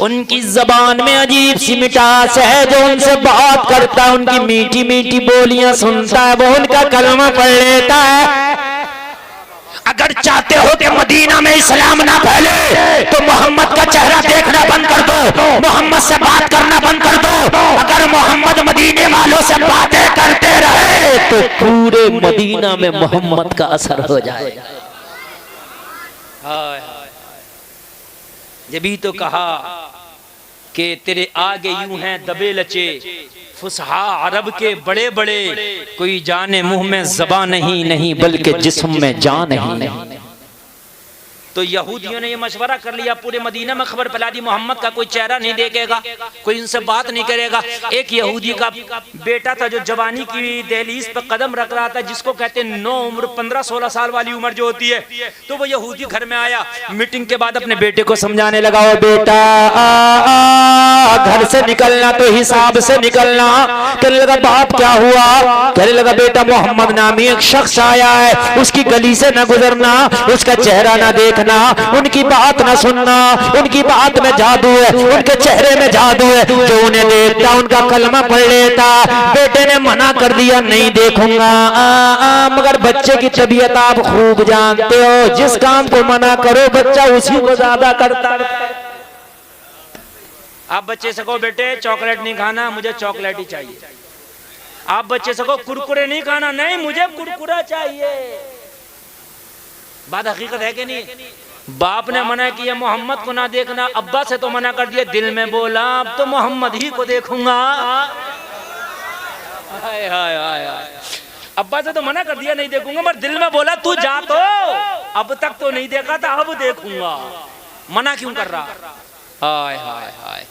C: उनकी जबान में अजीब सी मिठास है, जो उनसे बात करता है उनकी मीठी मीठी बोलियां सुनता है, वो उनका कलमा पढ़ लेता है। अगर चाहते हो कि मदीना में इस्लाम ना फैले तो मोहम्मद का चेहरा देखना बंद कर दो, मोहम्मद से बात करना बंद कर दो। अगर मोहम्मद मदीने वालों से बातें करते रहे तो पूरे मदीना में मोहम्मद का असर हो जाएगा।
A: हाय हाय, जब ही तो कहा कि तेरे आगे यूं हैं दबे लचे फुसहा अरब के बड़े बड़े, कोई जाने मुंह में ज़बान नहीं, नहीं बल्कि जिस्म में जान नहीं। तो यहूदियों ने ये मशवरा कर लिया, पूरे मदीना में खबर फैला दी मोहम्मद का कोई चेहरा नहीं देखेगा, कोई इनसे बात नहीं करेगा। एक यहूदी का बेटा था जो जवानी की दहलीज पर कदम रख रहा था, जिसको कहते हैं नो उम्र, 15-16 साल वाली उम्र जो होती है। तो वो यहूदी घर में आया, मीटिंग के बाद अपने बेटे को समझाने लगा, ओ बेटा घर से निकलना तो हिसाब से निकलना। कहने लगा बाप क्या हुआ? कहने लगा बेटा मोहम्मद नामी एक शख्स आया है, उसकी गली से न गुजरना, उसका चेहरा ना देखना, उनकी बात ना सुनना, उनकी बात में जादू है, उनके चेहरे में जादू है, जो उन्हें देखता उनका कलमा पढ़ लेता। बेटे ने मना कर दिया नहीं देखूंगा। मगर बच्चे की तबीयत आप खूब जानते हो, जिस काम को मना करो बच्चा उसी को ज्यादा करता है। आप बच्चे से कहो बेटे चॉकलेट नहीं खाना, मुझे चॉकलेट ही चाहिए। आप बच्चे से कहो कुरकुरे नहीं खाना, नहीं मुझे कुरकुरा चाहिए। बात हकीकत है कि नहीं? बाप ने मना किया मोहम्मद को ना देखना, अब्बा से तो मना कर दिया, दिल में बोला अब तो मोहम्मद ही को देखूंगा। हाय हाय हाय हाय। अब्बा से तो मना कर दिया नहीं देखूंगा, मगर दिल में बोला तू जा, तो अब तक तो नहीं देखा था, अब देखूंगा। मना क्यों कर रहा? हाय हाय हाय।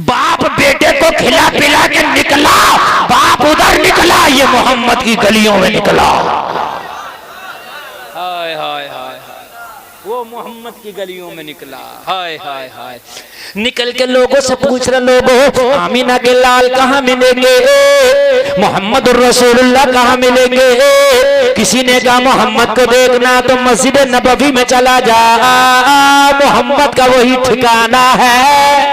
C: बाप बेटे को खिला पिला के निकला, बाप उधर निकला, ये मोहम्मद की गलियों में निकला।
A: हाय हाय हाय, वो मोहम्मद की गलियों में निकला। हाय हाय हाय।
C: निकल के लोगों से पूछ रहे, लोगों आमीना के लाल कहाँ मिलेंगे, मोहम्मद रसूलुल्लाह कहाँ मिलेंगे? किसी ने कहा मोहम्मद को देखना तो मस्जिद नबवी में चला जा, मोहम्मद का वही ठिकाना है।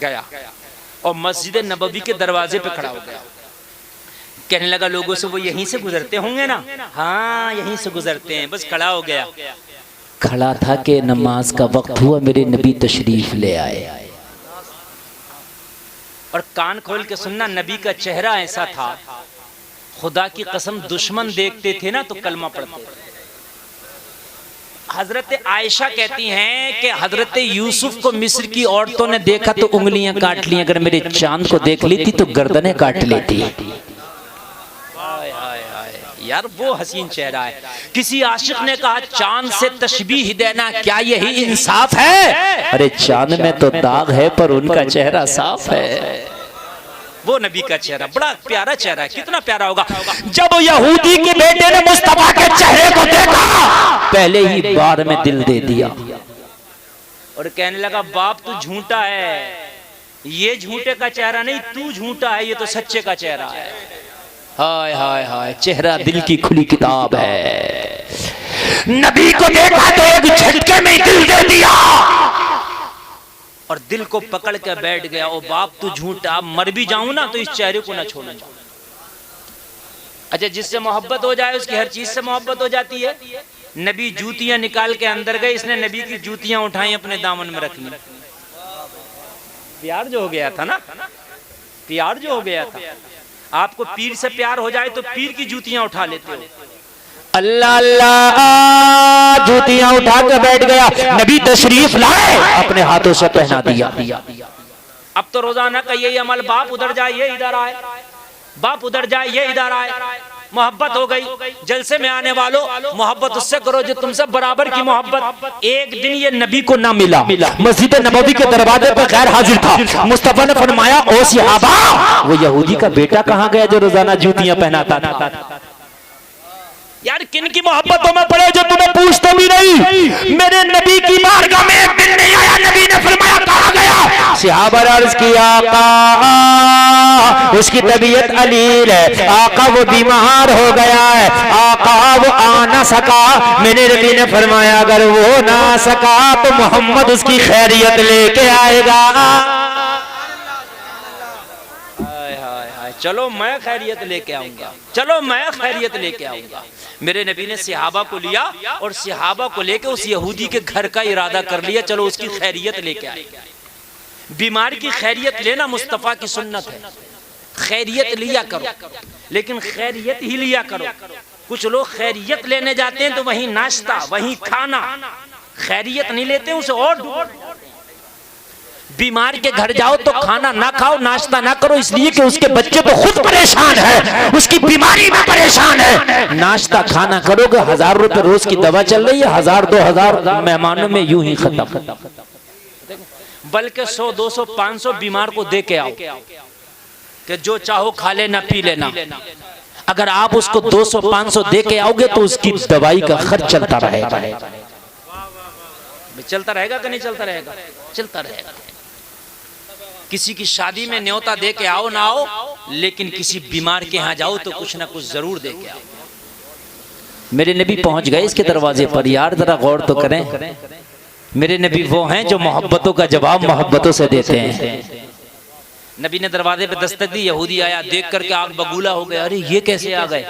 A: गया और मस्जिद नबवी के दरवाजे पे खड़ा हो गया। कहने लगा लोगों से वो यहीं से गुजरते होंगे ना? हाँ यहीं से गुजरते हैं। बस खड़ा हो गया।
C: खड़ा था कि नमाज का वक्त हुआ, मेरे नबी तशरीफ ले आए।
A: और कान खोल के सुनना, नबी का चेहरा ऐसा था, खुदा की कसम दुश्मन देखते थे ना तो कलमा पढ़ते थे। हजरत आयशा कहती हैं कि हजरत यूसुफ को मिस्र की औरतों ने देखा तो उंगलियां काट ली, अगर मेरे चांद को देख लेती तो गर्दनें काट लेती। यार वो हसीन चेहरा है। किसी आशिक ने कहा चांद से तशबीह देना, क्या यही इंसाफ है?
C: अरे चांद में तो दाग है पर उनका चेहरा साफ है।
A: वो नबी का चेहरा बड़ा प्यारा चेहरा है। कितना प्यारा होगा।
C: जब यहूदी के बेटे ने मुस्तफा के चेहरे को देखा, पहले ही बार में दिल दे दिया
A: और कहने लगा बाप तू झूठा है, ये झूठे का चेहरा नहीं, तू झूठा है, ये तो सच्चे का चेहरा है।
C: हाय हाय हाय, चेहरा दिल की खुली किताब है। नबी को देखा तो एक झटके में दिल दे दिया
A: और दिल को पकड़ के बैठ गया। ओ बाप तू झूठा, मर भी जाऊं ना तो इस चेहरे को ना छोड़ूंगा। अच्छा जिससे मोहब्बत हो जाए उसकी हर चीज से मोहब्बत हो जाती है। नबी जूतियां निकाल के अंदर गए, इसने नबी की जूतियां उठाई अपने दामन में रख ली। प्यार जो हो गया था ना, प्यार जो हो गया था। आपको पीर से प्यार हो जाए तो पीर की जूतियां उठा लेते हो।
C: अल्लाह अल्लाह, जूतियां उठा कर बैठ गया। नबी तशरीफ लाए, अपने हाथों से पहना दिया।
A: अब तो रोजाना का यही अमल, बाप उधर जाए ये इधर आए, बाप उधर जाए ये इधर आए। मोहब्बत हो गई। जलसे में आने वालों मोहब्बत उससे करो जो तुमसे बराबर की मोहब्बत। एक दिन ये नबी को ना मिला,
C: मस्जिद नबवी के दरवाजे पर गैर हाजिर था। मुस्तफा ने फरमाया ओ सहाबा, वो यहूदी का बेटा कहाँ गया जो रोजाना जूतियां पहनाता था?
A: यार किन की मोहब्बतों में
C: पड़े जो तुम्हें पूछते भी नहीं। मेरे नबी की बारगाह में एक दिन नहीं आया, नबी ने फरमाया कहाँ गया? सहाबा ने अर्ज किया आका उसकी तबीयत अलील है, आका वो बीमार हो गया है, आका वो आ ना सका। मेरे नबी ने फरमाया अगर वो ना सका तो मोहम्मद उसकी खैरियत लेके आएगा।
A: चलो मैं खैरियत लेके आऊंगा, चलो मैं खैरियत लेके आऊंगा। मेरे नबी ने सहाबा को लिया और सहाबा को लेके उस यहूदी के घर का इरादा कर लिया, चलो उसकी खैरियत लेके आए। बीमार की खैरियत लेना मुस्तफ़ा की सुन्नत है। खैरियत लिया करो, लेकिन खैरियत ही लिया करो। कुछ लोग खैरियत लेने जाते हैं तो वहीं नाश्ता वहीं खाना, खैरियत नहीं लेते उसे और
C: बीमार के घर जाओ तो खाना ना खाओ, नाश्ता ना करो, इसलिए कि उसके बच्चे तो खुद परेशान है, उसकी बीमारी में परेशान है। नाश्ता खाना करोगे, 1000 रुपए रोज की दवा चल रही है, 1000 2000 मेहमानों में यूं ही खत्म।
A: बल्कि 100 200 500 बीमार को दे के आओ कि जो चाहो खा लेना पी लेना।
C: अगर आप उसको 200 500 दे के आओगे तो उसकी दवाई का खर्च चलता रहेगा।
A: चलता रहेगा कि नहीं चलता रहेगा? चलता रहेगा। किसी की शादी में न्योता दे के आओ ना आओ, लेकिन किसी बीमार के यहाँ जाओ तो कुछ ना कुछ जरूर दे के आओ।
C: मेरे नबी पहुंच गए इसके दरवाजे पर। यार जरा गौर तो करें, मेरे नबी वो हैं जो मोहब्बतों का जवाब मोहब्बतों से देते हैं।
A: नबी ने दरवाजे पे दस्तक दी, यहूदी आया, देख करके आग बबूला हो गया, अरे ये कैसे आ गए?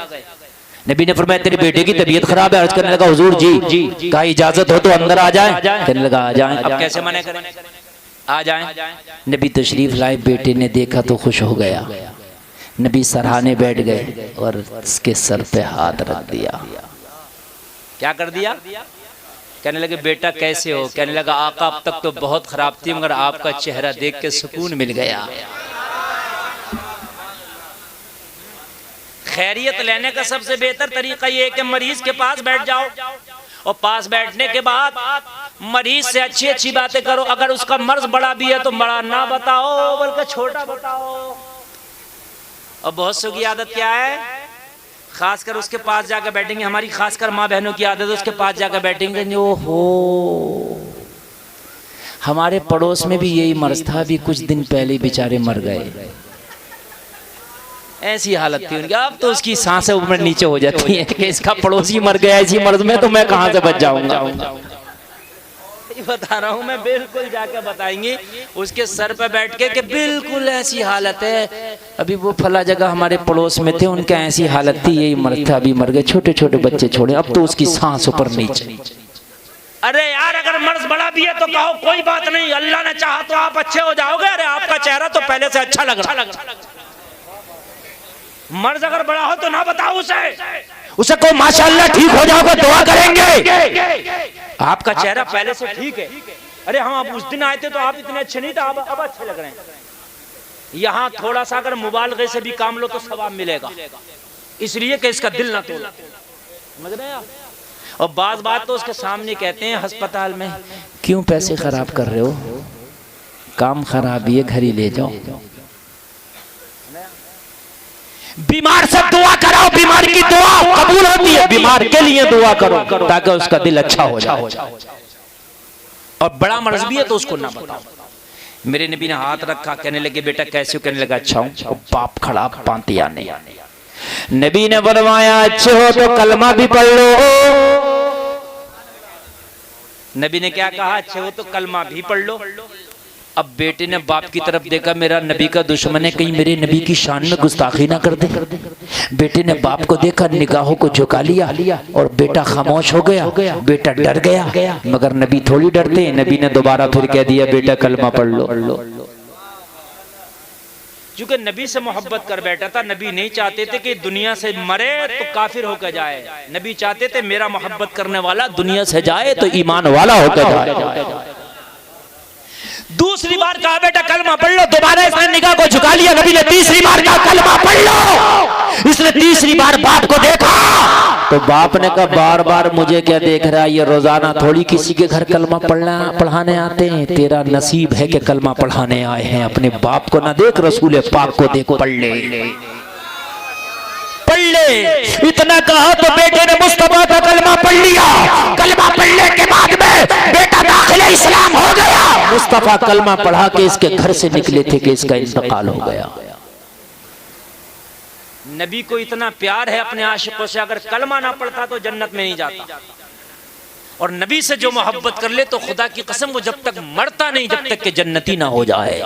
C: नबी ने फरमाया तेरे बेटे की तबीयत खराब है। अर्ज करने लगा हुजूर जी का इजाजत हो तो अंदर आ जाए। कहने लगा आ जाए।
A: अब कैसे मना करें? आ जाए।
C: नबी तशरीफ लाए, बेटे ने देखा तो खुश हो गया। नबी सराहने बैठ गए और उसके सर पे हाथ रख दिया।
A: क्या कर दिया? कहने लगे बेटा कैसे हो? कहने लगा आका अब तक तो बहुत खराब थी, मगर आपका चेहरा देख के सुकून मिल गया। खैरियत लेने का सबसे बेहतर तरीका ये है कि मरीज के पास बैठ जाओ और पास बैठने के बाद मरीज से अच्छी अच्छी बातें करो। अगर उसका मर्ज बड़ा भी है तो बड़ा ना बताओ, बल्कि छोटा बताओ। और बहुत सौ की आदत क्या है, खासकर उसके पास जाकर बैठेंगे, हमारी खासकर माँ बहनों की आदत है, उसके पास जाकर बैठेंगे, ओहो हमारे पड़ोस में भी यही मर्ज था, अभी कुछ दिन पहले बेचारे मर गए। ऐसी हालत थी उनकी। अब तो उसकी सांसें ऊपर नीचे हो जाती हैं कि इसका पड़ोसी मर गया इसी मर्ज में, तो मैं कहां से बच जाऊंगा। बता रहा हूं मैं, बिल्कुल जाके बताएंगे उसके सर पे बैठ के कि बिल्कुल ऐसी हालत है, अभी वो फला जगह हमारे पड़ोस में थे, उनका ऐसी हालत थी, यही मर्ज था, अभी मर गए, छोटे छोटे बच्चे छोड़े, अब तो उसकी सांस ऊपर नीचे। अरे यार अगर मर्ज बड़ा भी है तो कहो कोई बात नहीं, अल्लाह ने चाहा तो आप अच्छे हो जाओगे। अरे आपका चेहरा तो पहले से अच्छा लग रहा। मर्ज अगर बड़ा हो तो ना बताओ उसे को माशाअल्लाह ठीक हो जाओगे, दुआ करेंगे। आपका चेहरा पहले से ठीक है। अरे हम आप उस दिन आए थे तो आप इतने अच्छे नहीं थे, अब अच्छे लग रहे हैं। यहाँ थोड़ा सा अगर मुबालगे से भी काम लो तो सवाब मिलेगा, इसलिए कि इसका दिल ना तोड़ो। समझ रहे हैं आप? और बात तो उसके सामने कहते हैं अस्पताल में, क्यों पैसे खराब कर रहे हो, काम खराब ही है, घर ही ले जाओ। बीमार से दुआ कराओ, बीमार की दुआ कबूल होती है, बीमार के लिए दुआ करो ताकि उसका दिल अच्छा हो जाए। और बड़ा मर्ज भी है तो उसको ना बताओ। मेरे नबी ने हाथ रखा, कहने लगे बेटा कैसे हो? कहने लगा अच्छा हूं। बाप खड़ा पांतिया नहीं। नबी ने फरमाया अच्छे हो तो कलमा भी पढ़ लो। नबी ने क्या कहा? अच्छे हो तो कलमा भी पढ़ लो। अब बेटे ने बाप की तरफ देखा, मेरा नबी का दुश्मन है, कहीं मेरे नबी की शान में गुस्ताखी ना कर दे। बेटे ने बाप को देखा, निगाहों को झुका लिया और बेटा खामोश हो गया। बेटा डर गया, मगर नबी थोड़ी डरते हैं। नबी ने दोबारा फिर कह दिया बेटा कलमा पढ़ लो। क्योंकि नबी से मोहब्बत कर बैठा था। नबी नहीं चाहते थे कि दुनिया से मरे तो काफिर होकर जाए। नबी चाहते थे मेरा मोहब्बत करने वाला दुनिया से जाए तो ईमान वाला होकर जाए। दूसरी बार कहा बेटा कलमा पढ़ लो, दोबारा इसने निगाह को झुका लिया। नबी ने तीसरी बार कहा कलमा पढ़ लो। इसने तीसरी बार बाप को देखा तो बाप ने कहा बार बार मुझे क्या देख रहा है, ये रोजाना थोड़ी किसी के घर कलमा पढ़ाने आते हैं, तेरा नसीब है कि कलमा पढ़ाने आए हैं। अपने बाप को ना देख, रसूल पाक को देख, पढ़ ले। इतना कहा तो बेटे ने मुस्तफा का कलमा पढ़ लिया। कलमा पढ़ने के बाद में बेटा दाखिल इस्लाम हो गया। मुस्तफा कलमा पढ़ा के इसके घर से निकले थे कि इसका इंतकाल हो गया। नबी को इतना प्यार है अपने आशिकों से, अगर कलमा ना पढ़ता तो जन्नत में नहीं जाता। और नबी से जो मोहब्बत कर ले तो खुदा की कसम वो जब तक मरता नहीं, जब तक कि जन्नती ना हो जाए।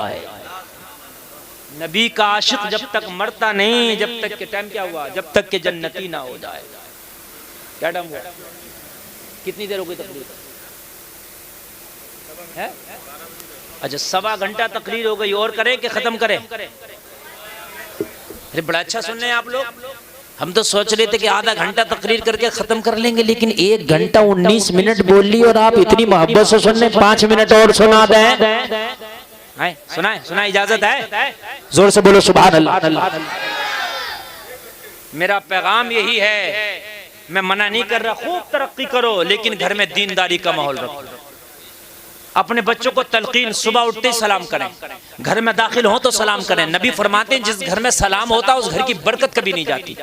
A: नबी का आशिक जब तक मरता नहीं, जब तक के टाइम क्या हुआ, जब तक के जन्नती ना हो जाए। क्या टाइम हुआ? कितनी देर हो गई तकरीर है? अच्छा 1.25 घंटा तकरीर हो गई। और करें कि खत्म करें? अरे बड़ा अच्छा सुन रहे हैं आप लोग। हम तो सोच रहे थे कि आधा घंटा तकरीर करके खत्म कर लेंगे, लेकिन 1 घंटा 19 मिनट बोल ली और आप इतनी मोहब्बत से सुन रहे। 5 मिनट और सुना दें। सुना इजाजत है?
C: जोर से बोलो सुभान अल्लाह।
A: मेरा पैगाम यही है, मैं मना नहीं कर रहा, खूब तरक्की करो, लेकिन घर में दीनदारी का माहौल रखो। अपने बच्चों को तलकीन, सुबह उठते ही सलाम करें, घर में दाखिल हो तो सलाम करें। नबी फरमाते हैं जिस घर में सलाम होता है उस घर की बरकत कभी नहीं जाती।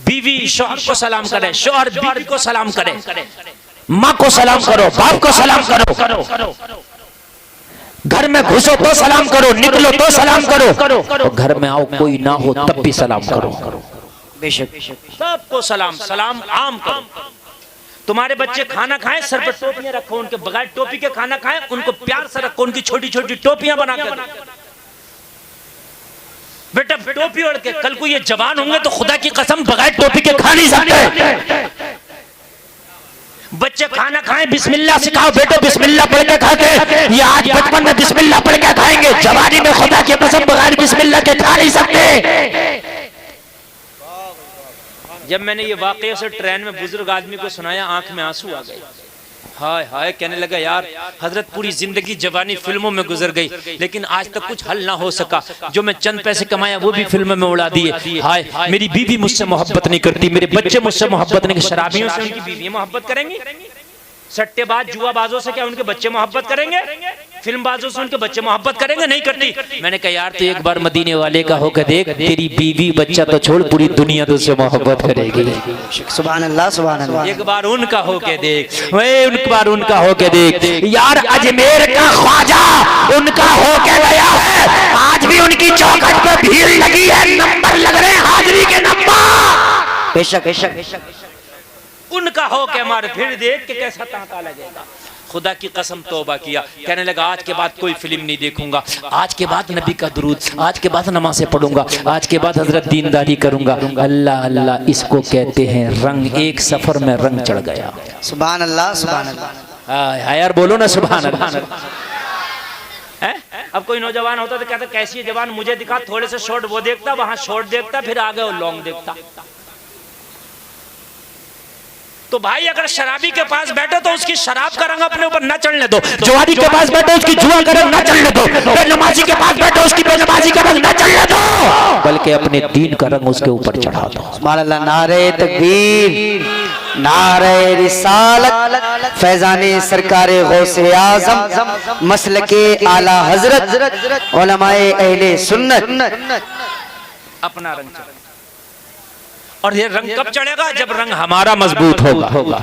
A: बीवी शौहर को सलाम करे, शौहर बीवी को सलाम करे,
C: माँ को सलाम करो, बाप को सलाम करो, घर में घुसो तो सलाम करो, निकलो तो सलाम करो, घर में आओ कोई ना हो तब भी सलाम करो।
B: बेशक
A: सबको सलाम, सलाम आम करो। तुम्हारे बच्चे खाना खाएं, सर पर टोपियां रखो, उनके बगैर टोपी के खाना खाएं, उनको प्यार से रखो, उनकी छोटी छोटी टोपियां बना कर दो। बेटा टोपी ओढ़ के, कल को ये जवान होंगे तो खुदा की कसम बगैर टोपी के खा नहीं सकते। बच्चे खाना खाएं, बिस्मिल्लाह सिखाओ, बेटो बिस्मिल्लाह पढ़ के खाते। ये आज बचपन में बिस्मिल्लाह पढ़ के खाएंगे, जवानी में खुदा की कसम बगैर बिस्मिल्लाह के खा नहीं सकते। जब मैंने ये वाकया से ट्रेन में बुजुर्ग आदमी को सुनाया, आंख में आंसू आ गए। हाय हाय, कहने लगा यार हजरत पूरी जिंदगी जवानी फिल्मों में गुजर गई, लेकिन आज तक कुछ हल ना हो सका। जो मैं चंद पैसे कमाया वो भी फिल्मों में उड़ा दिए। हाय, मेरी बीवी मुझसे मोहब्बत नहीं करती, मेरे बच्चे मुझसे मोहब्बत नहीं, शराबियों से उनकी बीवियां मोहब्बत करेंगी, सट्टेबाज जुआबाजों से क्या उनके बच्चे मोहब्बत करेंगे, फिल्मबाजों से उनके बच्चे मोहब्बत करेंगे? नहीं करती। मैंने कहा यार तो एक बार मदीने वाले का होकर देख, तेरी बीवी बच्चा तो छोड़ पूरी दुनिया तुझसे मोहब्बत करेगी।
B: सुभान अल्लाह, सुभान अल्लाह।
A: एक बार उनका होके देख, एक बार उनका
C: होके देख। यार अजमेर का ख्वाजा उनका होके गया है, आज भी उनकी चौखट पे भीड़ लगी है, नंबर लग रहे हैं, हाजिरी के नंबर।
B: बेशक बेशक बेशक,
A: उनका हो के मार, फिर देख के कैसा तांता लगेगा। खुदा की कसम तौबा किया, कहने लगा आज के बाद कोई फिल्म नहीं देखूंगा, आज के बाद नबी का दुरूद, आज के बाद नमाज़ें पढ़ूंगा, आज के बाद हजरत दीनदारी करूंगा। अल्लाह अल्लाह, इसको कहते हैं रंग, एक सफर में रंग चढ़ गया।
B: सुभान अल्लाह, सुभान अल्लाह।
C: यार बोलो ना सुभान अल्लाह।
A: अब कोई नौजवान होता तो कहता कैसी है जवान, मुझे दिखा, थोड़े से शॉर्ट वो देखता, वहां शॉर्ट देखता, फिर आगे वो लॉन्ग देखता। तो भाई अगर शराबी के पास बैठो तो उसकी शराब का रंग अपने ऊपर न चढ़ने दो,
C: जुआरी के पास बैठो उसकी जुआ का रंग न चढ़ने दो, बेनमाजी के पास बैठो उसकी बेनमाजी का रंग न चढ़ने दो, बल्कि अपने दीन का रंग उसके ऊपर चढ़ा दो।
B: सुभान अल्लाह। नारे तकबीर, नारे रिसालत, फैजाने सरकारे गौसे आज़म, मसलके आला हजरत, उलमाए अहले सुन्नत,
A: अपना रंग चढ़ा। और ये रंग कब चढ़ेगा? जब रंग
C: हमारा मजबूत होगा।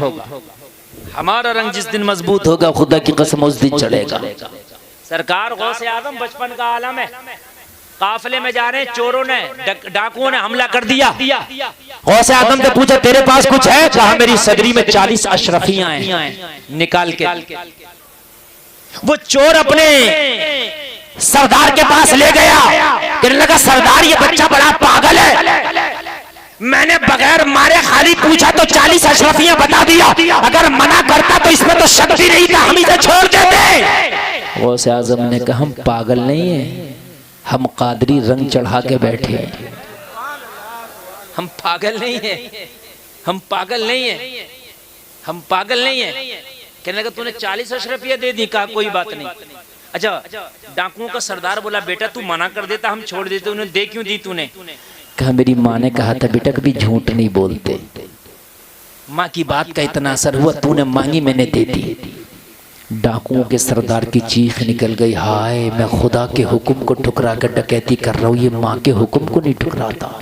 A: हमारा रंग जिस दिन
C: मजबूत होगा खुदा की कसम उस दिन चढ़ेगा।
A: सरकार गौसे आजम बचपन का आलम है, काफिले में जा रहे हैं, चोरों ने डाकुओं ने हमला कर दिया।
C: गौसे आजम से पूछा तेरे पास कुछ है? कहा मेरी सदरी में 40 अशरफियां हैं, निकाल के। वो चोर अपने सरदार के पास ले गया, कहने लगा सरदार ये बच्चा बड़ा पागल है, मैंने बगैर मारे खाली पूछा तो 40 अशरफियां बता दिया, अगर मना करता तो इसमें तो शक्ति नहीं था, हम इसे छोड़ देते। गौसे आजम ने कहा हम पागल नहीं है, हम कादरी रंग चढ़ा के बैठे हैं।
A: हम पागल नहीं है, हम पागल नहीं है, हम पागल नहीं है। कहने लगा तूने 40 अशरफियां दे दी, कहा कोई बात नहीं। अच्छा, डाकुओं का सरदार बोला बेटा तू मना कर देता हम छोड़ देते, उन्हें दे क्यों दी तूने?
C: कहा मेरी माँ ने कहा था बेटा कभी झूठ नहीं बोलते, माँ की बात का इतना असर हुआ, तूने मांगी मैंने दे दी। डाकुओं के सरदार की चीख निकल गई, हाय मैं खुदा के हुक्म को ठुकरा कर डकैती कर रहा हूँ, ये माँ के हुक्म को नहीं ठुकराता।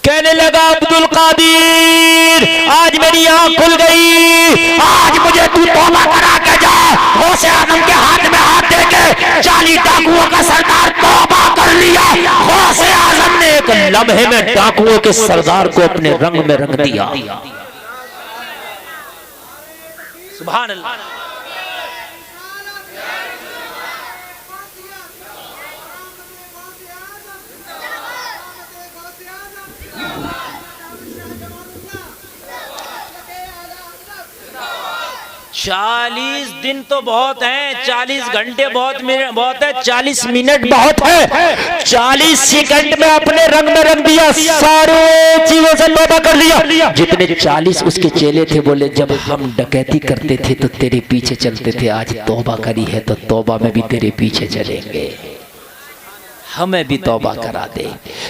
C: कहने लगा अब्दुल कादिर आज मेरी आँख खुल गई, आज मुझे तू तौबा करा के जा। गौसे आजम के हाथ में हाथ दे के 40 डाकुओं का सरदार तौबा कर लिया। गौसे आजम ने एक लम्हे में डाकुओं के सरदार को अपने रंग में रंग दिया।
A: सुभान अल्लाह। 40 दिन तो बहुत हैं, 40 घंटे बहुत है, 40
C: मिनट बहुत है। 40 सेकंड में अपने रंग में रंग दिया, सारे चीजों से तौबा कर लिया। जितने 40 उसके चेले थे बोले जब हम डकैती करते थे तो तेरे पीछे चलते थे, आज तौबा करी है तो तौबा में भी तेरे पीछे चलेंगे, हमें भी तौबा करा दे।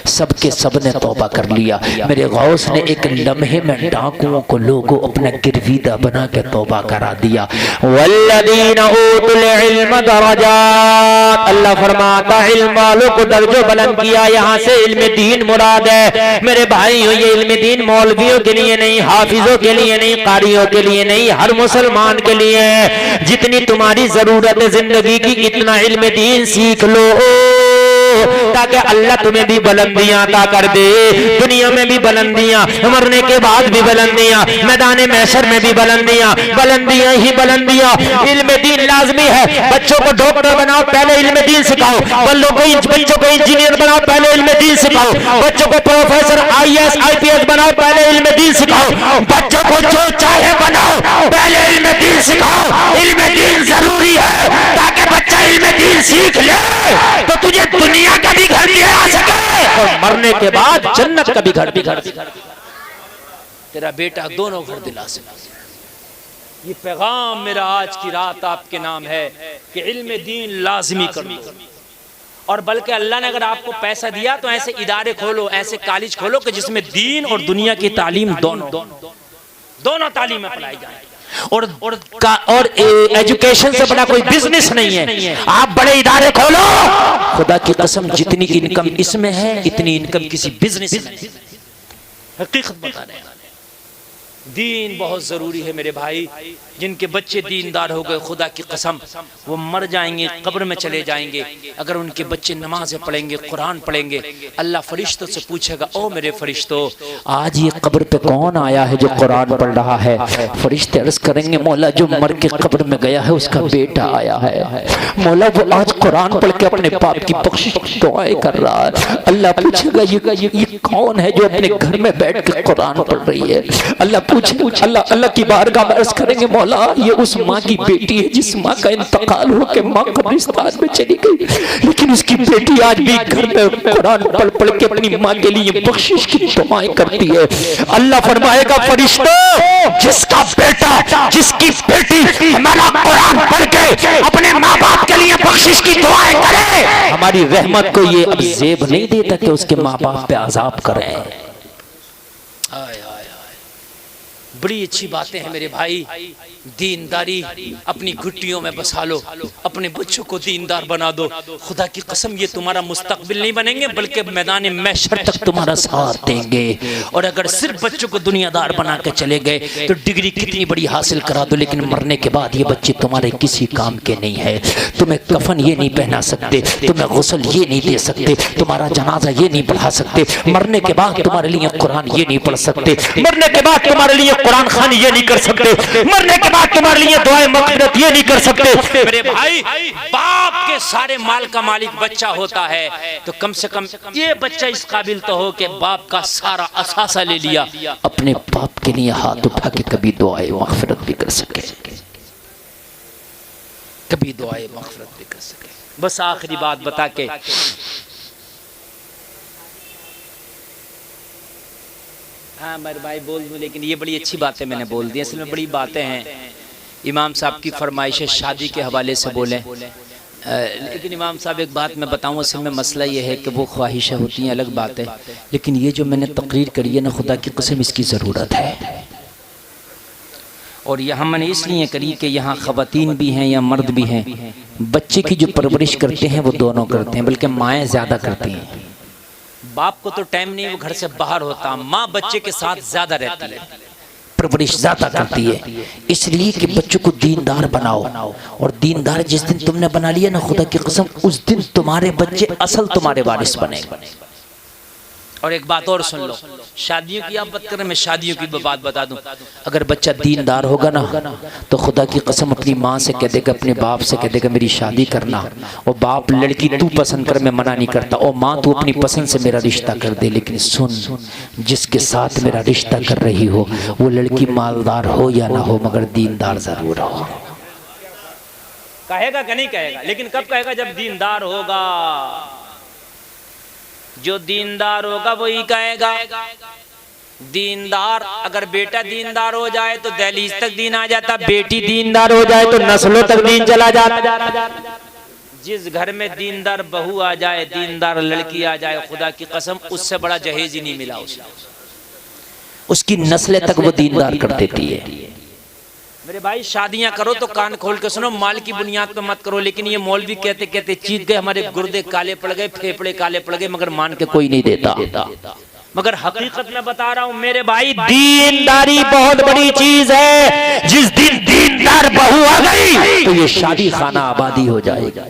C: सबके सब ने तौबा कर लिया। मेरे गौस ने एक लम्हे में डाकुओं को लोगों अपना गिरवीदा बना के तौबा करा दिया। वल्लदीना ऊतुल इल्म दरजात, अल्लाह फरमाता है इल्म वालों को दर्जों बुलंद किया। यहाँ से इल्म दीन मुराद है मेरे भाइयों। ये इल्म दीन मौलवियों के लिए नहीं, हाफिजों के लिए नहीं, कारियों के लिए नहीं, हर मुसलमान के लिए है। जितनी तुम्हारी जरूरत है जिंदगी की इतना इल्म दीन सीख लो ताकि अल्लाह तुम्हें भी बुलंदियां अता कर दे, दुनिया में भी बुलंदियां, मरने के बाद भी बुलंदियां, मैदान महशर में भी बुलंदियां, बुलंदियां ही बुलंदियां। इल्म दीन लाजमी है। बच्चों को डॉक्टर बनाओ पहले इल्म दीन सिखाओ, बच्चों को इंजीनियर बनाओ पहले इल्म दीन सिखाओ, बच्चों को प्रोफेसर IAS IPS बनाओ पहले इल्म दीन सिखाओ, बच्चों को जो चाहे बनाओ पहले इल्म दीन सिखाओ। इल्म दीन जरूरी है ताकि बच्चा इल्म दीन सीख ले तो तुझे दुनिया का भी घर दिया आ सके और मरने के बाद जन्नत का भी घर
A: तेरा बेटा दोनों घर दिला सके। ये पैगाम मेरा आज की रात आपके नाम है कि इल्म दीन लाजमी कर लो। और बल्कि अल्लाह ने अगर आपको पैसा दिया तो ऐसे इदारे खोलो, ऐसे कॉलेज खोलो कि जिसमें दीन और दुनिया की तालीम दोनों तालीमें पढ़ाई जाए।
C: और एजुकेशन से बड़ा कोई बिजनेस नहीं है। आप बड़े इदारे खोलो, खुदा की कसम जितनी इनकम इसमें है इतनी इनकम किसी बिजनेस में नहीं।
A: हकीकत बता रहे हैं। दीन बहुत जरूरी है मेरे भाई। जिनके बच्चे दीनदार हो गए खुदा की कसम वो मर जाएंगे, कब्र में चले जाएंगे। अगर उनके बच्चे नमाज़ें पढ़ेंगे, कुरान पढ़ेंगे, अल्लाह फरिश्तों से पूछेगा ओ मेरे फरिश्तों
C: आज ये कब्र पे कौन आया है जो कुरान पढ़ रहा है। फरिश्ते अर्ज करेंगे मौला जो मर के कब्र में गया है उसका बेटा आया है। मौला वो आज कुरान पढ़ के अपने पाप की बख्शिश दुआएं कर रहा है। अल्लाह पूछेगा ये कौन है जो अपने घर में बैठ के कुरान पढ़ रही है। अल्लाह अल्लाह की बारगाह में अर्ज करेंगे मौला ये उस माँ की बेटी है जिस माँ का इंतकाल हो के माँ कब्रिस्तान में चली गई, लेकिन उसकी बेटी आज भी घर में कुरान पढ़ पढ़ के अपनी माँ के लिए बख्शिश की दुआएं करती है। अल्लाह फरमाएगा फरिश्तों जिसका बेटा जिसकी बेटी हमारा कुरान पढ़ के अपने माँ बाप के लिए बख्शिश की दुआएं करे, हमारी रहमत को ये अब जेब नहीं देता कि उसके माँ बाप पे अजाब करें।
A: बड़ी अच्छी बातें हैं मेरे भाई। दीनदारी अपनी घुट्टियों में बसा लो, अपने बच्चों को दीनदार बना दो। खुदा की कसम ये तुम्हारा मुस्तकबिल नहीं बनेंगे बल्कि मैदान महशर तक तुम्हारा साथ देंगे। और अगर सिर्फ बच्चों को दुनियादार बना के चले गए तो डिग्री कितनी बड़ी हासिल करा दो, लेकिन मरने के बाद ये बच्चे तुम्हारे किसी काम के नहीं है। तुम्हें कफन ये नहीं पहना सकते, तुम्हें गुस्ल ये नहीं दे सकते, तुम्हारा जनाजा ये नहीं पढ़ा सकते, मरने के बाद तुम्हारे लिए कुरान ये नहीं पढ़ सकते, मरने के बाद तुम्हारे लिए कुरान खानी ये नहीं कर सकते, मरने के बाद तुम्हारे लिए दुआए मग़फ़िरत ये नहीं कर सकते। मेरे भाई बाप के सारे माल का मालिक बच्चा होता है तो कम से कम ये बच्चा इस काबिल तो हो कि बाप का सारा असासा ले लिया,
C: अपने बाप के लिए हाथ उठा के कभी दुआए मग़फ़िरत भी कर सके,
A: कभी दुआए मग़फ़िरत भी कर सके। बस आखिरी बात बता के हाँ मेरे भाई बोल दूँ, लेकिन ये बड़ी अच्छी बातें मैंने बोल दी। असल में बड़ी बातें हैं। इमाम साहब की फरमाइश है शादी के हवाले से बोलें, लेकिन इमाम साहब एक बात मैं बताऊँ, असल में मसला ये है कि वो ख्वाहिशें होती हैं अलग बात है, लेकिन ये जो मैंने तकरीर करी है ना खुदा की कसम इसकी ज़रूरत है। और यहाँ मैंने इसलिए करी कि यहाँ ख़वातीन भी हैं या मर्द भी हैं। बच्चे की जो परवरिश करते हैं वो दोनों करते हैं, बल्कि माएँ ज़्यादा करती हैं। बाप को तो टाइम नहीं, वो घर से बाहर होता, माँ बच्चे के साथ ज्यादा रहती है,
C: परवरिश ज्यादा करती है। इसलिए कि बच्चों को दीनदार बनाओ, और दीनदार जिस दिन तुमने बना लिया ना खुदा की कसम उस दिन तुम्हारे बच्चे असल तुम्हारे वारिस बनेंगे।
A: और एक बात और सुन लो, शादियों की आप बात करें, मैं शादियों की बात बता दूं। अगर बच्चा दीनदार होगा ना तो खुदा की कसम अपनी माँ से कह देगा, अपने बाप से कह देगा मेरी शादी करना। और बाप लड़की तू पसंद कर, मैं मना नहीं करता। और माँ तू अपनी पसंद से मेरा रिश्ता कर दे, लेकिन सुन जिसके साथ मेरा रिश्ता कर रही हो वो लड़की मालदार हो या ना हो मगर दीनदार जरूर हो। कहेगा कि नहीं कहेगा? लेकिन कब कहेगा? जब दीनदार होगा। जो दीनदार होगा वही कहेगा। दीनदार, अगर बेटा दीनदार हो जाए तो दहलीज तक दीन आ जाता, बेटी दीनदार हो जाए तो नस्लों तक दीन चला जाता। जिस घर में दीनदार बहू आ जाए, दीनदार लड़की आ जाए, खुदा की कसम उससे बड़ा जहेज ही नहीं मिला उसे। उसकी नस्लें तक वो दीनदार कर देती है। मेरे भाई शादियां करो तो कान खोल के सुनो, माल की बुनियाद पे मत करो। लेकिन ये मौलवी कहते कहते चीत गए, हमारे गुर्दे काले पड़ गए, फेफड़े काले पड़ गए, मगर मान के कोई नहीं देता। मगर हकीकत में बता रहा हूं मेरे भाई,
C: दीनदारी बहुत बड़ी चीज है। जिस दिन दीनदार बहू आ गई तो ये शादी खाना आबादी हो जाएगा।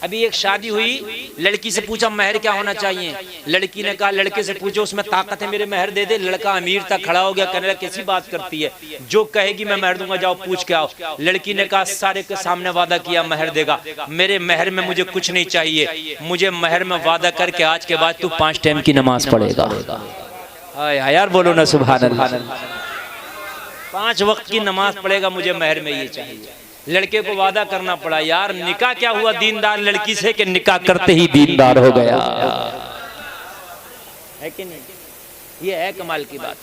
A: अभी एक शादी हुई, लड़की से पूछा महर क्या होना चाहिए। लड़की ने कहा लड़के से पूछो उसमें ताकत है मेरे महर दे दे। लड़का अमीर था, खड़ा हो गया, कहने लगा कैसी बात करती है, जो कहेगी मैं महर दूंगा, जाओ पूछ के आओ। लड़की ने कहा सारे के सामने वादा किया महर देगा। मेरे महर में मुझे कुछ नहीं चाहिए, मुझे महर में वादा करके आज के बाद तू 5 टाइम की नमाज पढ़ेगा। यार बोलो ना सुभान अल्लाह। 5 वक्त की नमाज पढ़ेगा, मुझे महर में ये चाहिए। लड़के को वादा करना पड़ा। यार निकाह क्या हुआ दीनदार लड़की से कि निकाह करते ही दीनदार हो गया, है कि नहीं? ये है कमाल की बात।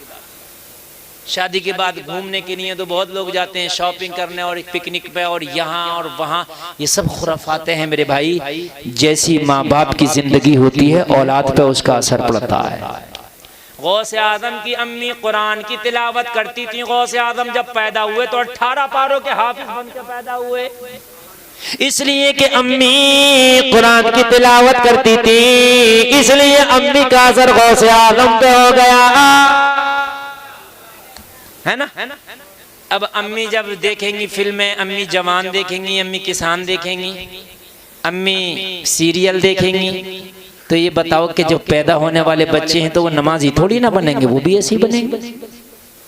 A: शादी के बाद घूमने के लिए तो बहुत लोग जाते हैं, शॉपिंग करने और पिकनिक पे और यहाँ और वहाँ, ये सब खुराफाते हैं मेरे भाई। जैसी माँ बाप की जिंदगी होती है औलाद पे उसका असर पड़ता है। गौसे आजम की अम्मी कुरान की तिलावत करती थी। गौसे आजम जब पैदा हुए तो 18 पारों के हाफिज बन के पैदा हुए,
C: इसलिए कि अम्मी कुरान की तिलावत करती थी, इसलिए अम्मी का असर गौसे आजम पे हो गया,
A: है ना? अब अम्मी जब देखेंगी फिल्में, अम्मी जवान देखेंगी, अम्मी किसान देखेंगी, अम्मी सीरियल देखेंगी, तो ये बताओ कि जो पैदा होने वाले बच्चे हैं तो वो नमाजी थोड़ी ना बनेंगे, वो भी ऐसे ही बनेंगे।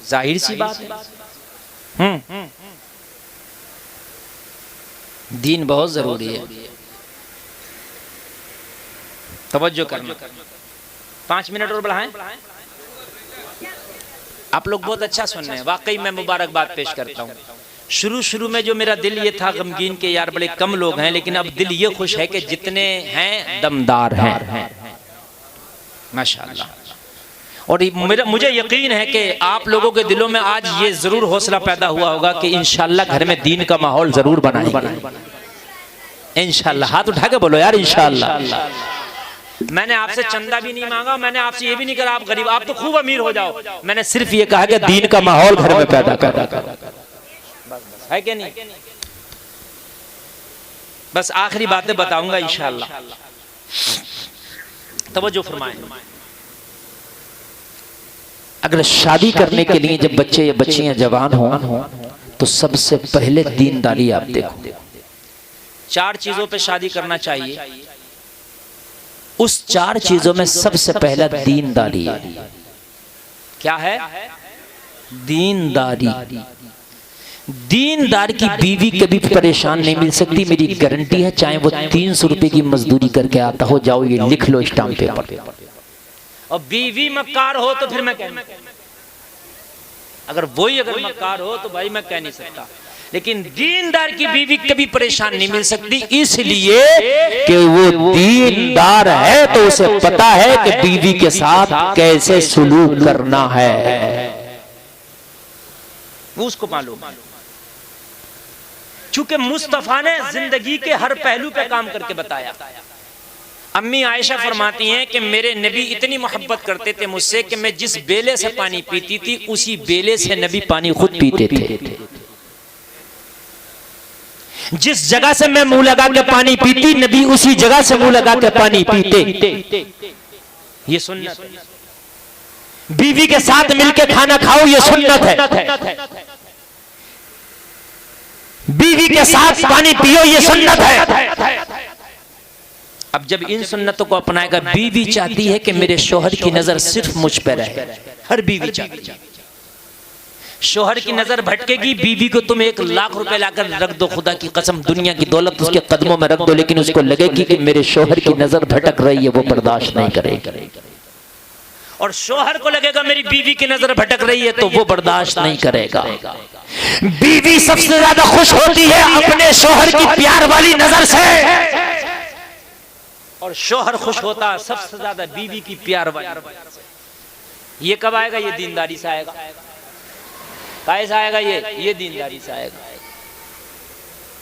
A: जाहिर सी बात है। दीन बहुत जरूरी है, तवज्जो करना। 5 मिनट और बढ़ाएं। आप लोग बहुत अच्छा सुन रहे हैं, वाकई मैं मुबारकबाद पेश करता हूँ। शुरू में जो मेरा दिल ये था गमगीन के यार बड़े कम लोग हैं, लेकिन अब दिल ये खुश है कि जितने हैं दमदार हैं माशाअल्लाह। और मुझे यकीन है कि आप लोगों के दिलों में आज ये जरूर हौसला पैदा हुआ होगा कि इंशाअल्लाह घर में दीन का माहौल जरूर बनाएंगे इंशाअल्लाह। हाथ उठा के बोलो यार इंशाअल्लाह। मैंने आपसे चंदा भी नहीं मांगा, मैंने आपसे ये भी नहीं कहा आप गरीब, आप तो खूब अमीर हो जाओ। मैंने सिर्फ ये कहा कि दीन का माहौल घर में पैदा कर, है कि नहीं? बस आखिरी बातें बताऊंगा इंशाअल्लाह, तवज्जो फरमाएं।
C: अगर शादी करने के लिए जब बच्चे या बच्चियां जवान हों तो सबसे पहले दीनदारी आप देखो।
A: 4 चीजों पे शादी करना चाहिए।
C: उस 4 चीजों में सबसे पहला दीनदारी है।
A: क्या है?
C: दीनदारी। दीनदार की बीवी कभी परेशान नहीं मिल सकती, मेरी गारंटी है, चाहे वो 300 रुपए की मजदूरी करके आता हो। जाओ ये लिख लो स्टाम्प पेपर।
A: और बीवी मक्कार हो तो फिर मैं अगर मक्कार हो तो भाई मैं कह नहीं सकता, लेकिन दीनदार की बीवी कभी परेशान नहीं मिल सकती, इसलिए
C: कि वो दीनदार है तो उसे पता है कि बीवी के साथ कैसे सुलूक करना है,
A: वो उसको मालूम। चूंकि मुस्तफा ने जिंदगी के हर पहलू पे काम करके बताया। अम्मी आयशा फरमाती हैं कि मेरे नबी इतनी मोहब्बत करते थे मुझसे कि मैं जिस बेले से पानी पीती थी उसी बेले से नबी पानी खुद पीते थे।
C: जिस जगह से मैं मुंह लगा के पानी पीती, नबी उसी जगह से मुंह लगा के पानी पीते।
A: ये सुन्नत।
C: बीवी के साथ मिलकर खाना खाओ, ये सुन्नत है। बीवी के साथ पानी पियो, ये सुन्नत है।
A: अब जब इन सुन्नतों को अपनाएगा, बीवी चाहती है कि मेरे शोहर की नजर सिर्फ मुझ पे रहे, हर बीवी चाहती है। शोहर की नजर भटकेगी, बीवी को तुम 1 लाख रुपए लाकर रख दो, खुदा की कसम दुनिया की दौलत उसके कदमों में रख दो, लेकिन उसको लगेगी कि मेरे शोहर की नजर भटक रही है, वो बर्दाश्त नहीं करेगी। और शोहर को लगेगा मेरी बीवी की नजर भटक रही है, तो वो बर्दाश्त नहीं करेगा।
C: बीवी सबसे ज्यादा खुश होती है अपने शोहर की प्यार वाली नजर से,
A: और शोहर खुश होता है सबसे ज्यादा बीवी की प्यार वाली नजर से। ये कब आएगा? ये दीनदारी से आएगा। कैसे आएगा? ये दीनदारी से आएगा,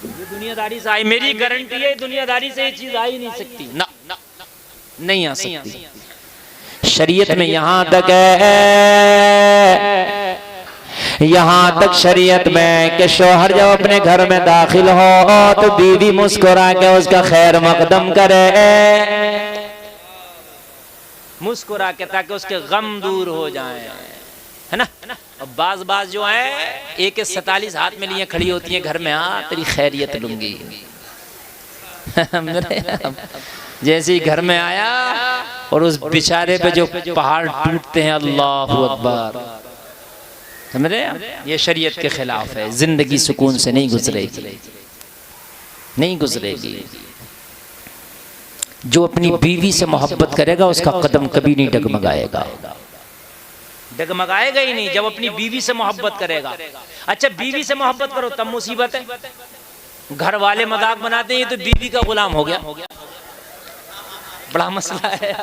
A: ये दुनियादारी से आई। मेरी गारंटी है दुनियादारी से ये चीज आ ही नहीं सकती, ना नहीं आ सकती।
C: शरीयत में यहां तक है, यहां तक शरीयत में कि शोहर जब अपने घर में दाखिल हो तो बीवी मुस्कुरा के उसका खैर मकदम करे,
A: मुस्कुरा के, ताकि उसके गम दूर हो जाए, है ना। और बाज जो है AK-47 हाथ में लिए खड़ी होती है घर में, हाँ तेरी खैरियत लूंगी। जैसे ही घर में आया और उस बेचारे पे जो पहाड़ टूटते हैं, अल्लाह अकबर, समझ रहे? ये शरीयत के खिलाफ है। जिंदगी सुकून से नहीं गुजरेगी, नहीं गुजरेगी। जो अपनी बीवी से मोहब्बत करेगा उसका कदम कभी नहीं डगमगाएगा, डगमगाएगा ही नहीं जब अपनी बीवी से मोहब्बत करेगा। अच्छा, बीवी से मोहब्बत करो तब मुसीबत है। घर वाले मजाक बनाते हैं ये तो बीवी का गुलाम हो गया, बड़ा मसला है।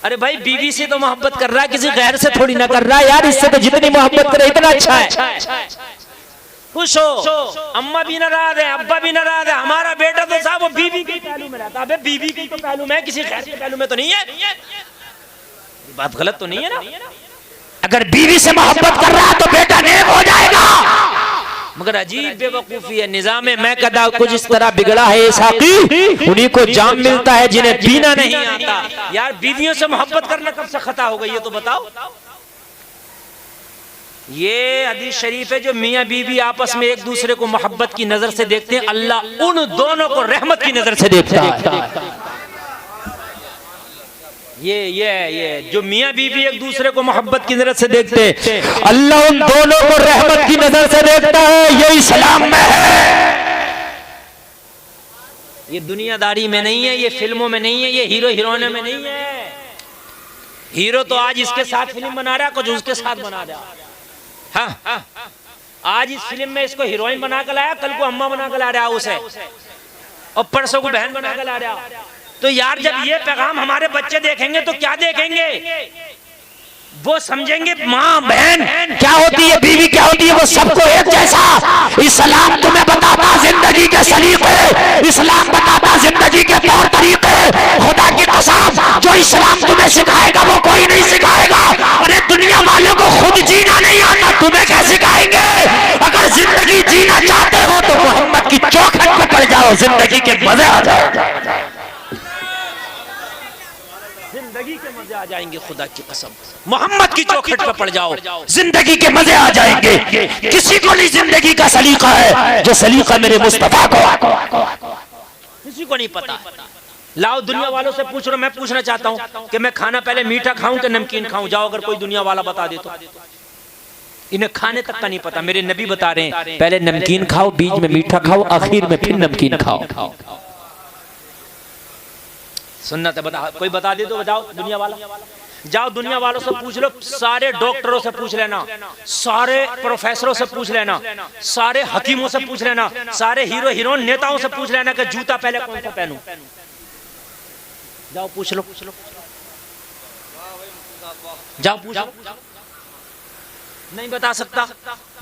A: अरे भाई, बीवी से तो मोहब्बत कर रहा है, किसी गैर से थोड़ी ना कर रहा है यार। इससे तो जितनी मोहब्बत करे इतना अच्छा है। खुश हो, अम्मा भी नाराज है, अब्बा भी नाराज है, हमारा बेटा तो साहब वो बीवी के पहलू में रहता है। अबे बीवी के तो पहलू में, किसी गैर के पहलू में तो नहीं है। बात गलत तो नहीं है ना?
C: अगर बीवी से मोहब्बत कर रहा है तो बेटा नेक हो जाएगा।
A: मगर अजीब बेवकूफी है, निजाम मैं कदा कुछ इस तरह
C: बिगड़ा है साकी, उन्हीं को जाम मिलता है जिन्हें पीना नहीं
A: आता। यार बीवियों से मोहब्बत करना कब से खता हो गई ये तो बताओ। ये हदीस शरीफ है, जो मियाँ बीवी आपस में एक दूसरे को मोहब्बत की नजर से देखते हैं, अल्लाह उन दोनों को रहमत की नजर से देखता है। ये जो मियाँ बीवी एक दूसरे को मोहब्बत की नजर से देखते हैं,
C: अल्लाह उन दोनों को रहमत की नजर से देखता है। ये इस्लाम में है,
A: ये दुनियादारी में नहीं है, ये फिल्मों में नहीं है, ये हीरो हीरोइनों में नहीं है। हीरो तो आज इसके साथ फिल्म बना रहा है, कुछ उसके साथ बना रहा है। हाँ, आज इस फिल्म में इसको हीरोइन बना कर लाया, कल को अम्मा बना कर ला रहा उसे, और परसों को बहन बना कर ला रहा। तो यार जब ये पैगाम हमारे बच्चे देखेंगे तो क्या देखेंगे? वो समझेंगे माँ बहन
C: क्या होती है, बीवी क्या होती है, वो सबको एक जैसा। इस्लाम तुम्हें बताता जिंदगी के सलीके, इस्लाम बताता जिंदगी के तौर तरीके। खुदा की कसम, जो इस्लाम तुम्हें सिखाएगा वो कोई नहीं सिखाएगा। अरे दुनिया वालों को खुद जीना नहीं आता, तुम्हें क्या सिखाएंगे? अगर जिंदगी जीना चाहते हो तो मोहम्मद की चौखट पे पड़ जाओ, जिंदगी के मजे आ जाओ,
A: जिंदगी के मजे आ जाएंगे। खुदा की कसम, मोहम्मद की चौखट पे पड़ जाओ,
C: जिंदगी के मजे आ जाएंगे। किसी को नहीं जिंदगी का सलीका है जो सलीका मेरे मुस्तफा को,
A: किसी को नहीं पता। लाओ दुनिया वालों से पूछ लो। मैं पूछना चाहता हूँ कि मैं खाना पहले मीठा खाऊं कि नमकीन खाऊं? जाओ, अगर कोई दुनिया वाला बता दे तो। इन्हें खाने तक का नहीं पता। मेरे नबी बता रहे हैं
C: पहले नमकीन खाओ, बीच में मीठा खाओ, आखिर में फिर नमकीन खाओ।
A: सुन्नत बता, कोई बता दे तो बताओ दुनिया वाला। जाओ दुनिया वालों से पूछ लो, सारे डॉक्टरों से पूछ लेना, सारे प्रोफेसरों से पूछ लेना, सारे हकीमों से पूछ लेना, सारे हीरो हीरोइन नेताओं से पूछ लेना कि जूता पहले कौन सा पहनूं। जाओ पूछ लो, जाओ पूछ लो। नहीं बता सकता।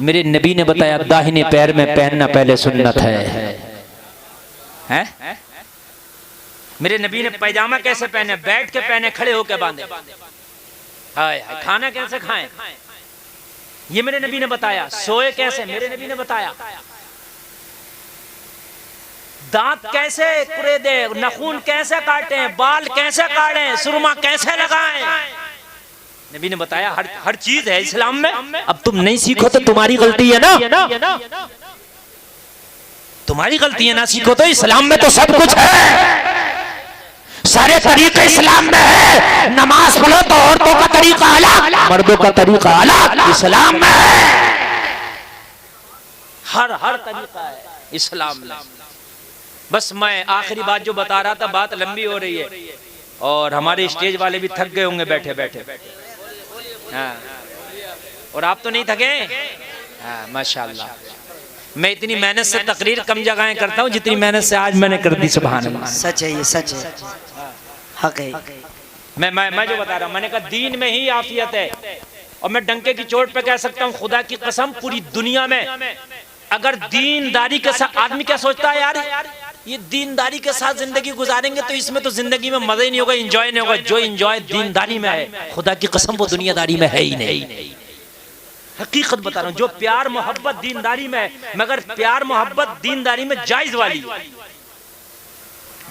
C: मेरे नबी ने बताया दाहिने पैर में पहनना पहले सुन्नत है?
A: मेरे नबी ने पैजामा कैसे पहने? बैठ के पहने, खड़े होकर बांधे। हाय हाय, खाना कैसे खाएं? ये मेरे नबी ने बताया। सोए कैसे? मेरे नबी ने बताया। दांत कैसे कुरेदे, नाखून कैसे काटें, बाल कैसे काटें, सुरमा कैसे लगाएं, नबी ने बताया। हर चीज है इस्लाम में।
C: अब तुम नहीं सीखो तो तुम्हारी गलती है ना।
A: तुम्हारी गलती है ना सीखो
C: तो इस्लाम में तो सब कुछ है, सारे तरीके इस्लाम में है। नमाज पढ़ो तो औरतों का तरीका अलग, मर्दों का तरीका अलग इस्लाम में है।
A: हर तरीका है इस्लाम में। बस मैं आखिरी बात जो बता रहा था, बात लंबी हो रही है और हमारे स्टेज वाले भी थक गए होंगे बैठे बैठे। हाँ, और आप तो नहीं थके? हाँ, माशाल्लाह। मैं इतनी मेहनत से तकरीर कम जगह करता हूँ जितनी मेहनत से आज मैंने कर दी। सुभान अल्लाह।
B: सच है, ये सच है, हक है।
A: मैं जो बता रहा हूँ, मैंने कहा दीन में ही आफियत है। और मैं डंके की चोट पे कह सकता हूँ, खुदा की कसम, पूरी दुनिया में अगर दीनदारी के साथ आदमी क्या सोचता है, यार ये दीनदारी के साथ जिंदगी गुजारेंगे तो इसमें तो जिंदगी में मजा ही नहीं होगा, एंजॉय नहीं होगा। जो एंजॉय दीनदारी में है, खुदा की कसम वो दुनियादारी में है ही नहीं। हकीकत बता रहा हूँ, जो प्यार मोहब्बत दीनदारी में है, मगर प्यार मोहब्बत दीनदारी में जायज वाली।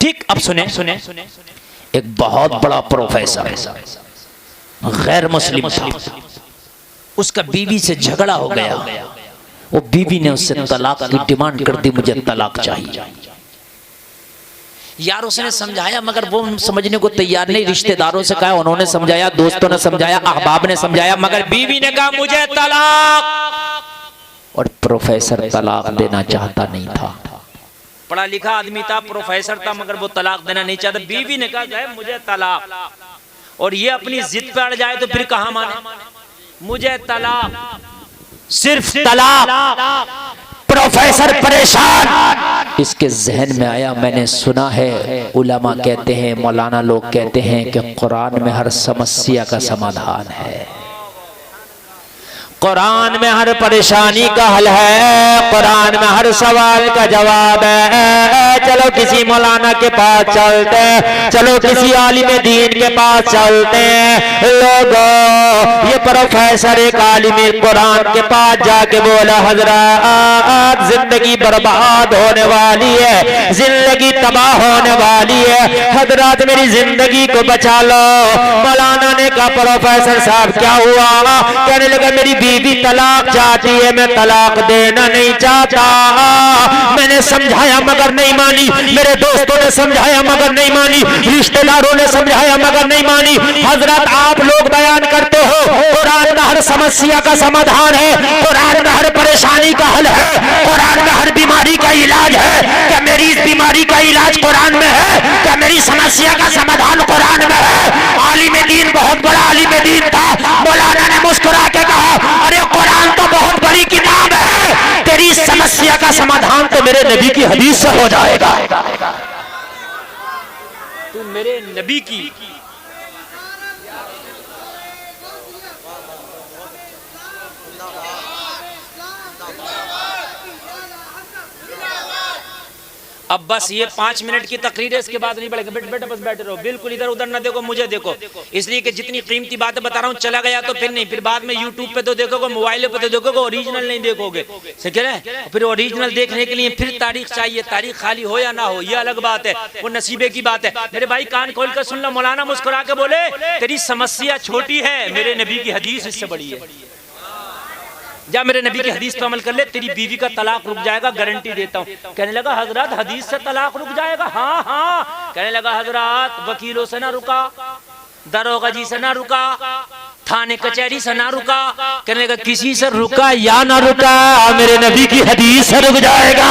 C: ठीक, अब सुने सुने, एक बहुत बड़ा प्रोफेसर गैर मुस्लिम था, उसका बीवी से झगड़ा हो गया। वो बीवी ने उससे तलाक की डिमांड कर दी, मुझे तलाक चाहिए।
A: यार उसने समझाया मगर वो समझने को तैयार नहीं। रिश्तेदारों से कहा, उन्होंने समझाया, दोस्तों ने समझाया, अहबाब ने समझाया, मगर बीवी ने कहा मुझे तलाक।
C: और प्रोफेसर तलाक देना चाहता नहीं था।
A: पढ़ा लिखा आदमी था, प्रोफेसर था, मगर वो तलाक देना नहीं चाहता। बीवी ने कहा मुझे तलाक, और ये अपनी जिद पे अड़ जाए तो फिर कहां माने? मुझे तलाक,
C: सिर्फ तलाक। प्रोफेसर परेशान। इसके जहन में आया, मैंने सुना है उलमा कहते हैं, मौलाना लोग कहते हैं कि कुरान में हर समस्या का समाधान है, कुरान में हर परेशानी का हल है, कुरान में हर सवाल का जवाब है। चलो किसी मौलाना के पास चलते हैं, चलो किसी आलिम दीन के पास चलते हैं। लोगों, ये प्रोफेसर एक आलिम कुरान के पास जाके बोला, हजरत जिंदगी बर्बाद होने वाली है, जिंदगी तबाह होने वाली है, हजरत मेरी जिंदगी को बचा लो। मौलाना ने कहा, प्रोफेसर साहब क्या हुआ? कहने लगा, मेरी बीवी तलाक चाहती है, मैं तलाक देना नहीं चाहता। मैंने समझाया मगर नहीं मानी, मेरे दोस्तों ने समझाया मगर नहीं मानी, रिश्तेदारों ने समझाया मगर नहीं मानी। हजरत आप लोग बयान करते हो कुरान में हर समस्या का समाधान है, कुरान में हर परेशानी का हल है, कुरान में हर बीमारी का इलाज है। क्या मेरी इस बीमारी का इलाज कुरान में है? क्या मेरी समस्या का समाधान कुरान में है? आलिम दीन, बहुत बड़ा आलिम दीन था, मौलाना ने मुस्कुरा के कहा, अरे कुरान तो बहुत बड़ी किताब है, तेरी समस्या का समाधान तो मेरे नबी की हदीस से हो जाएगा।
A: तू मेरे नबी की अब बस ये 5 मिनट की तकरीर है, इसके बाद नहीं बढ़ेगा। बेटा बस बैठे रहो, बिल्कुल इधर उधर ना देखो, मुझे देखो। इसलिए कि जितनी कीमती बातें बता रहा हूँ, चला गया तो फिर नहीं, फिर बाद में यूट्यूब पे तो देखोगे, मोबाइल पे तो देखोगे, ओरिजिनल नहीं देखोगे। समझ रहे? फिर ओरिजिनल देखने के लिए फिर तारीख चाहिए। तारीख खाली हो या ना हो, ये अलग बात है, वो नसीबे की बात है। मेरे भाई कान खोल कर सुन लो, मौलाना मुस्कुरा के बोले, तेरी समस्या छोटी है, मेरे नबी की हदीस इससे बड़ी है। जा मेरे नबी की हदीस पे अमल कर ले, तेरी बीवी का तलाक रुक जाएगा, गारंटी देता हूँ। कहने लगा, हजरत हदीस से तलाक रुक जाएगा? हाँ हाँ। कहने लगा, हजरत वकीलों से ना रुका, दरोगा जी से ना रुका, थाने कचहरी से ना रुका। कहने लगा, किसी से रुका या ना रुका,
C: मेरे नबी की हदीस से रुक जाएगा।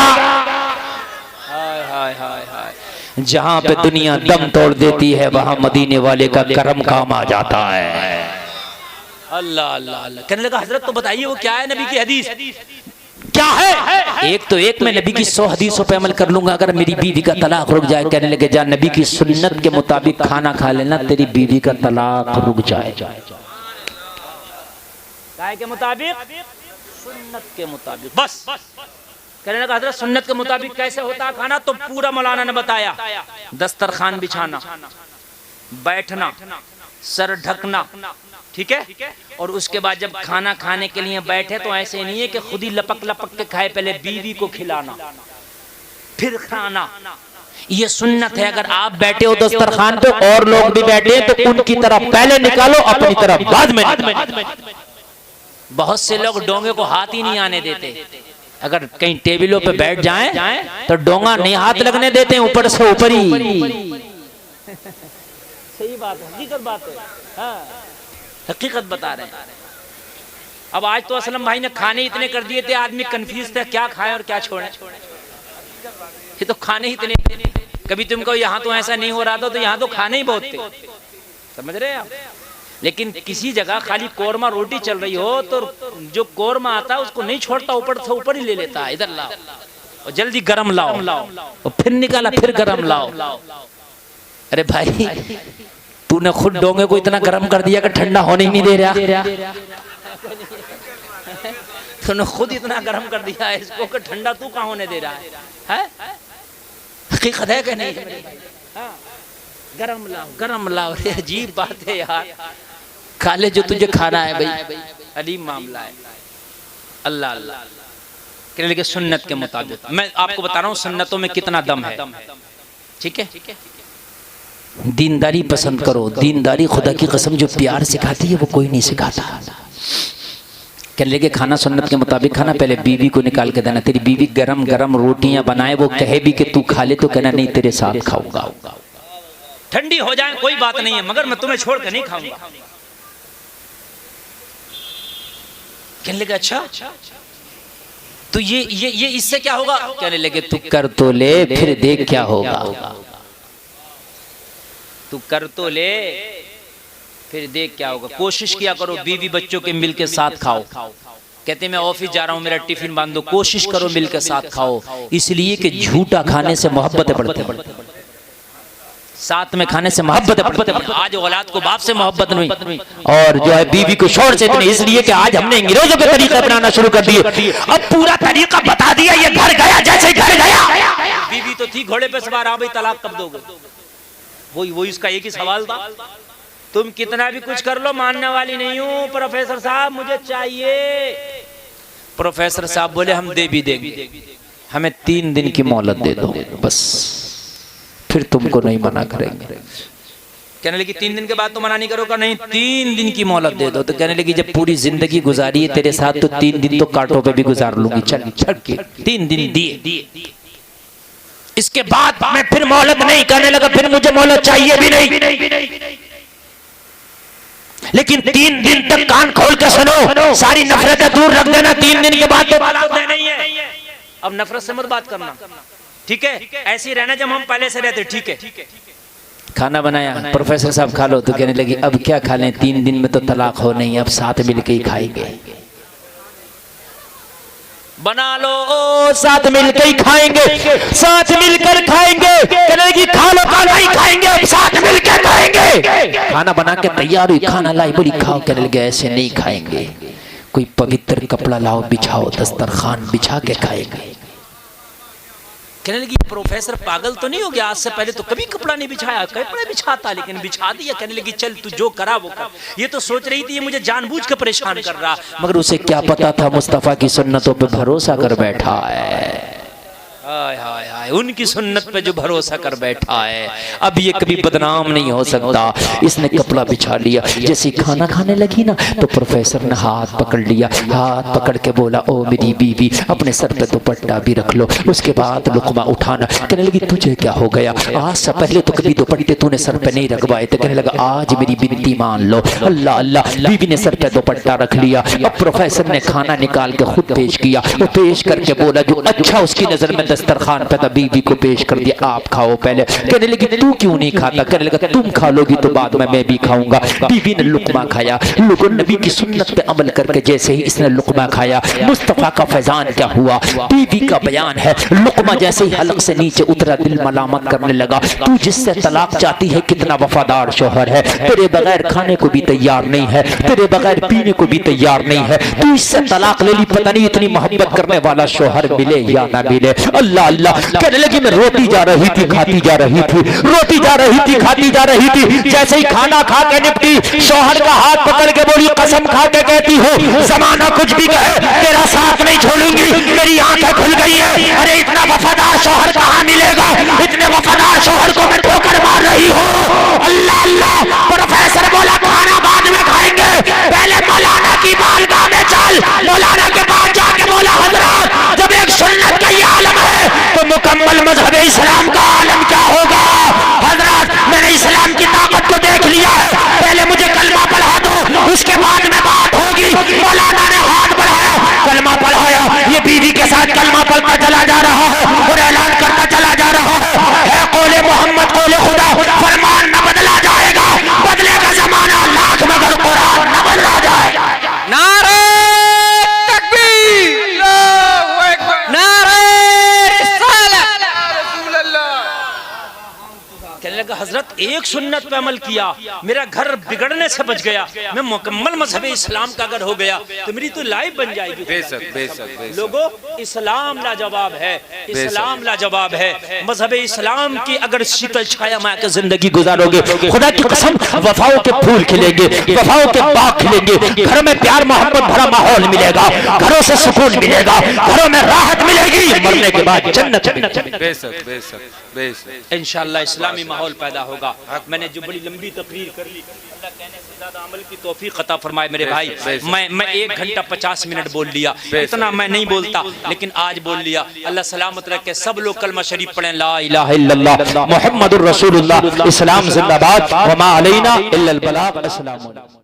A: हाय हाय हाय हाय।
C: जहाँ पे दुनिया दम तोड़ देती है, वहाँ मदीने वाले का करम काम आ जाता है।
A: अल्लाह अल्लाह अल्लाह। कहने लगा, हजरत तो बताइए वो क्या है नबी की हदीस?
C: क्या है? एक तो एक मैं नबी की 100 हदीसों पे अमल कर लूंगा अगर मेरी बीवी का तलाक रुक जाए। कहने लगे, जा नबी की सुन्नत के मुताबिक खाना खा लेना, तेरी बीवी का तलाक रुक जाए।
A: काय के मुताबिक? सुन्नत के मुताबिक, बस। कहने लगा, हजरत सुन्नत के मुताबिक कैसे होता है खाना? तो पूरा मौलाना ने बताया। दस्तरखान बिछाना, बैठना, सर ढकना, ठीक है। और उसके बाद जब खाना खाने के लिए बैठे तो ऐसे नहीं है कि खुद ही लपक लपक के खाए, पहले बीवी को खिलाना फिर खाना।
C: ये सुन्नत है। अगर आप बैठे हो दस्तरखान पे और लोग भी बैठे हैं तो उनकी तरफ पहले निकालो, अपनी तरफ बाद में।
A: बहुत से लोग डोंगे को हाथ ही नहीं आने देते,
C: अगर कहीं टेबलों पे बैठ जाएं तो डोंगा नहीं हाथ लगने देते हैं, ऊपर से ऊपर ही।
A: सही बात है, हकीकत बात है। हाँ, हकीकत बता रहे हैं। अब आज तो असलम भाई ने खाने इतने कर दिए थे, आदमी कंफ्यूज था क्या खाए और क्या छोड़े। ये तो खाने ही इतने, कभी तुमको यहाँ तो ऐसा नहीं हो रहा था, तो यहाँ तो खाने ही बहुत थे, समझ रहे हैं आप। लेकिन किसी जगह खाली कोरमा रोटी चल रही हो तो जो कोरमा आता है उसको नहीं छोड़ता, ऊपर से ऊपर ही ले लेता है, इधर लाओ और जल्दी गरम लाओ, और फिर निकाला फिर गरम लाओ। अरे भाई तूने खुद डोंगे को इतना गरम कर दिया कि ठंडा होने ही नहीं दे रहा। तूने खुद इतना गरम कर दिया है इसको कि ठंडा तू कहाँ होने दे रहा है? हकीकत है कि नहीं? हाँ, गरम लाओ। अरे अजीब बात है यार, खा ले जो तुझे खाना है भाई, अलीम मामला है। अल्लाह अल्लाह कहने लगे सुन्नत के मुताबिक। मैं आपको बता रहा हूँ सुन्नतों में कितना दम है, ठीक है।
C: दीनदारी पसंद करो, दीनदारी खुदा की कसम जो प्यार सिखाती है वो कोई नहीं सिखाता। कहने लगे खाना सुन्नत के मुताबिक खाना, पहले बीवी को निकाल के देना। तेरी बीवी गरम गरम रोटियां बनाए, वो कहे भी कि तू खा ले तो कहना नहीं तेरे साथ खाऊंगा।
A: ठंडी हो जाए कोई बात नहीं है, मगर मैं तुम्हें छोड़ कर नहीं खाऊंगा। कहने लगे अच्छा तो ये इससे क्या होगा? कहने लगे तू
C: कर तो ले फिर देख क्या होगा।
A: तू कर तो ले फिर देख क्या होगा। कोशिश किया करो बीवी बच्चों के मिल के साथ खाओ। कहते मैं ऑफिस जा रहा हूँ मेरा टिफिन बांध दो, कोशिश करो मिल के साथ खाओ, इसलिए कि झूठा खाने से मोहब्बतें बढ़ती, साथ में खाने से मोहब्बतें बढ़ती। आज औलाद को बाप से मोहब्बत नहीं, और जो है बीवी को शौहर से नहीं, इसलिए कि आज हमने अंग्रेजों के तरीके अपनाना शुरू कर दिए। अब पूरा तरीका बता दिया, ये घर गया जैसे घर गया। बीवी तो थी घोड़े पे सवार, आ भाई तलाक कब दोगे? वही इसका एक ही सवाल था। तुम कितना भी कुछ कर लो मानने वाली नहीं हूँ, प्रोफेसर साहब मुझे चाहिए। प्रोफेसर साहब बोले हम दे भी देंगे, हमें 3 दिन की मोहलत दे दो बस, फिर तुमको नहीं मना करेंगे। कहने लगी 3 दिन के बाद तो मना नहीं करोगा? नहीं 3 दिन की मोहलत दे दो। तो कहने लगी जब पूरी जिंदगी गुजारी है तेरे साथ तो 3 दिन तो कांटों पे भी गुजार लूंगी, चल छट के 3 दिन दिए, इसके बाद मैं फिर मोहलत नहीं। कहने लगा फिर मुझे मोहलत चाहिए भी नहीं, लेकिन 3 दिन तक कान खोल के सुनो, सारी नफरतें दूर रख देना। 3 दिन के बाद तो नहीं है। अब नफरत से मत बात करना, ठीक है? ऐसे ही रहना जब हम पहले से रहते, ठीक है? खाना बनाया, प्रोफेसर साहब खा लो। तो कहने लगी अब क्या खा लें, 3 दिन में तो तलाक हो नहीं, अब साथ मिलके ही खाएंगे। बना लो साथ मिलकर ही खाएंगे, साथ मिलकर खाएंगे। कहने लगी खा लो, खाना ही खाएंगे, अब साथ मिलकर खाएंगे। खाना बना के तैयार हुई, खाना लाई, बोली खाओ। कहने लगे ऐसे नहीं खाएंगे, कोई पवित्र कपड़ा लाओ बिछाओ, दस्तरखान बिछा के खाएंगे। कहने लगी प्रोफेसर पागल तो नहीं हो गया, आज से पहले तो कभी कपड़ा नहीं बिछाया, कपड़े बिछाता लेकिन बिछा दिया। कहने लगी चल तू जो करा वो कर। ये तो सोच रही थी ये मुझे जानबूझ के परेशान कर रहा, मगर उसे क्या पता था मुस्तफा की सुन्नतों पे भरोसा कर बैठा है। हाय हाय हाय, उनकी सुन्नत पे जो भरोसा कर बैठा है अब ये कभी बदनाम नहीं हो सकता। इसने कपड़ा बिछा लिया, जैसे खाना खाने लगी ना तो प्रोफेसर ने हाथ पकड़ लिया, हाथ पकड़ के बोला ओ मेरी बीवी अपने सर पे दुपट्टा भी रख लो, उसके बाद लुकमा उठाना। कहने लगी तुझे क्या हो गया, आज से पहले तो कभी दुपट्टे तूने सर पे नहीं रखवाए थे। कहने लगा आज मेरी बिनती मान लो। अल्लाह अल्लाह, बीवी ने सर पे दुपट्टा रख लिया। अब प्रोफेसर ने खाना निकाल के खुद पेश किया, वो पेश करके बोला जो अच्छा उसकी नजर में दस्तरखान पे था बीवी को पेश कर दिया, आप खाओ पहले। कहने लगी तू क्यों नहीं खाता? कहने लगा तुम खा लोगी तो बाद में मैं भी खाऊंगा। बीवी ने लुकमा खाया, लोगों नबी की सुन्नत पे अमल करके जैसे ही इसने लुकमा खाया मुस्तफा का फैजान क्या हुआ। बीवी का बयान है लुकमा जैसे ही हलक से नीचे उतरा दिल मलामत करने लगा, तू जिससे तलाक चाहती है कितना वफादार शोहर है, तेरे बगैर खाने को भी तैयार नहीं है, तेरे बगैर पीने को भी तैयार नहीं है, तू इससे तलाक ले ली, पता नहीं इतनी मोहब्बत करने वाला शोहर मिले या ना मिले। अल्लाह अल्लाह। कहने लगी मैं रोटी जा रही थी खाती जा रही थी, रोटी जा रही थी खाती जा रही थी, जैसे ही खाना खा के निपटी शौहर का हाथ पकड़ के बोली कसम खा के कहती हूँ जमाना कुछ भी कहे तेरा साथ नहीं छोड़ूंगी। मेरी आंखें खुल गई है, अरे इतना वफादार शौहर कहाँ मिलेगा, इतने वफादार शौहर को मैं ठोकर मार रही हूँ। अल्लाह अल्लाह। प्रोफेसर बोला खाना बाद में खाएंगे, पहले मौलाना की बारगाह में चल। मौलाना के पास जाके बोला हजरत जब
C: मुकम्मल मजहब इस्लाम का आलम क्या होगा। हजरत मैंने इस्लाम की ताकत को देख लिया है, पहले मुझे कलमा पढ़ा दो, उसके बाद में बात होगी। मौलाना ने हाथ बढ़ाया, कलमा पढ़ाया, ये बीवी के साथ कलमा पढ़ता चला जा रहा है और ऐलान करता चला जा रहा है कौले मोहम्मद कौले खुदा, फरमान न बदला जाएगा, बदलेगा जमाना लाख मगर कुरान न बदला जाएगा।
B: नारे तकबीर, नारे रिसालत।
A: कहने लगा हजरत एक सुन्नत पे अमल किया, मेरा घर बिगड़ने से बच गया, मैं मुकम्मल मजहब इस्लाम का अगर हो गया तो मेरी तो लाइफ बन जाएगी।
D: बेशक बेशक बेशक।
A: लोगों, इस्लाम लाजवाब है, इस्लाम लाजवाब है। मजहब इस्लाम की अगर शीतल छाया में आकर जिंदगी गुजारोगे, खुदा की कसम वफाओं के फूल खिलेंगे, वफाओं के बाग खिलेंगे, घर में प्यार मोहब्बत भरा माहौल मिलेगा, घरों से सुकून मिलेगा, घरों में राहत मिलेगी, मरने के बाद जन्नत मिलेगी।
D: बेशक बेशक बेशक।
A: इंशाअल्लाह इस्लामी माहौल पैदा होगा। मैंने जो बड़ी लंबी तकरीर कर ली, अल्लाह कहने से ज्यादा अमल की तौफीक अता फरमाए मेरे भाई। मैं 1 घंटा 50 मिनट बोल लिया, इतना मैं नहीं बोलता, लेकिन आज बोल लिया। अल्लाह सलामत रखे, सब लोग कलमा शरीफ पढ़ें, ला इलाहा इल्लल्लाह मुहम्मदुर रसूलुल्लाह, इस्लाम जिंदाबाद, व मा अलैना इल्लल बलाग। अस्सलाम वालेकुम।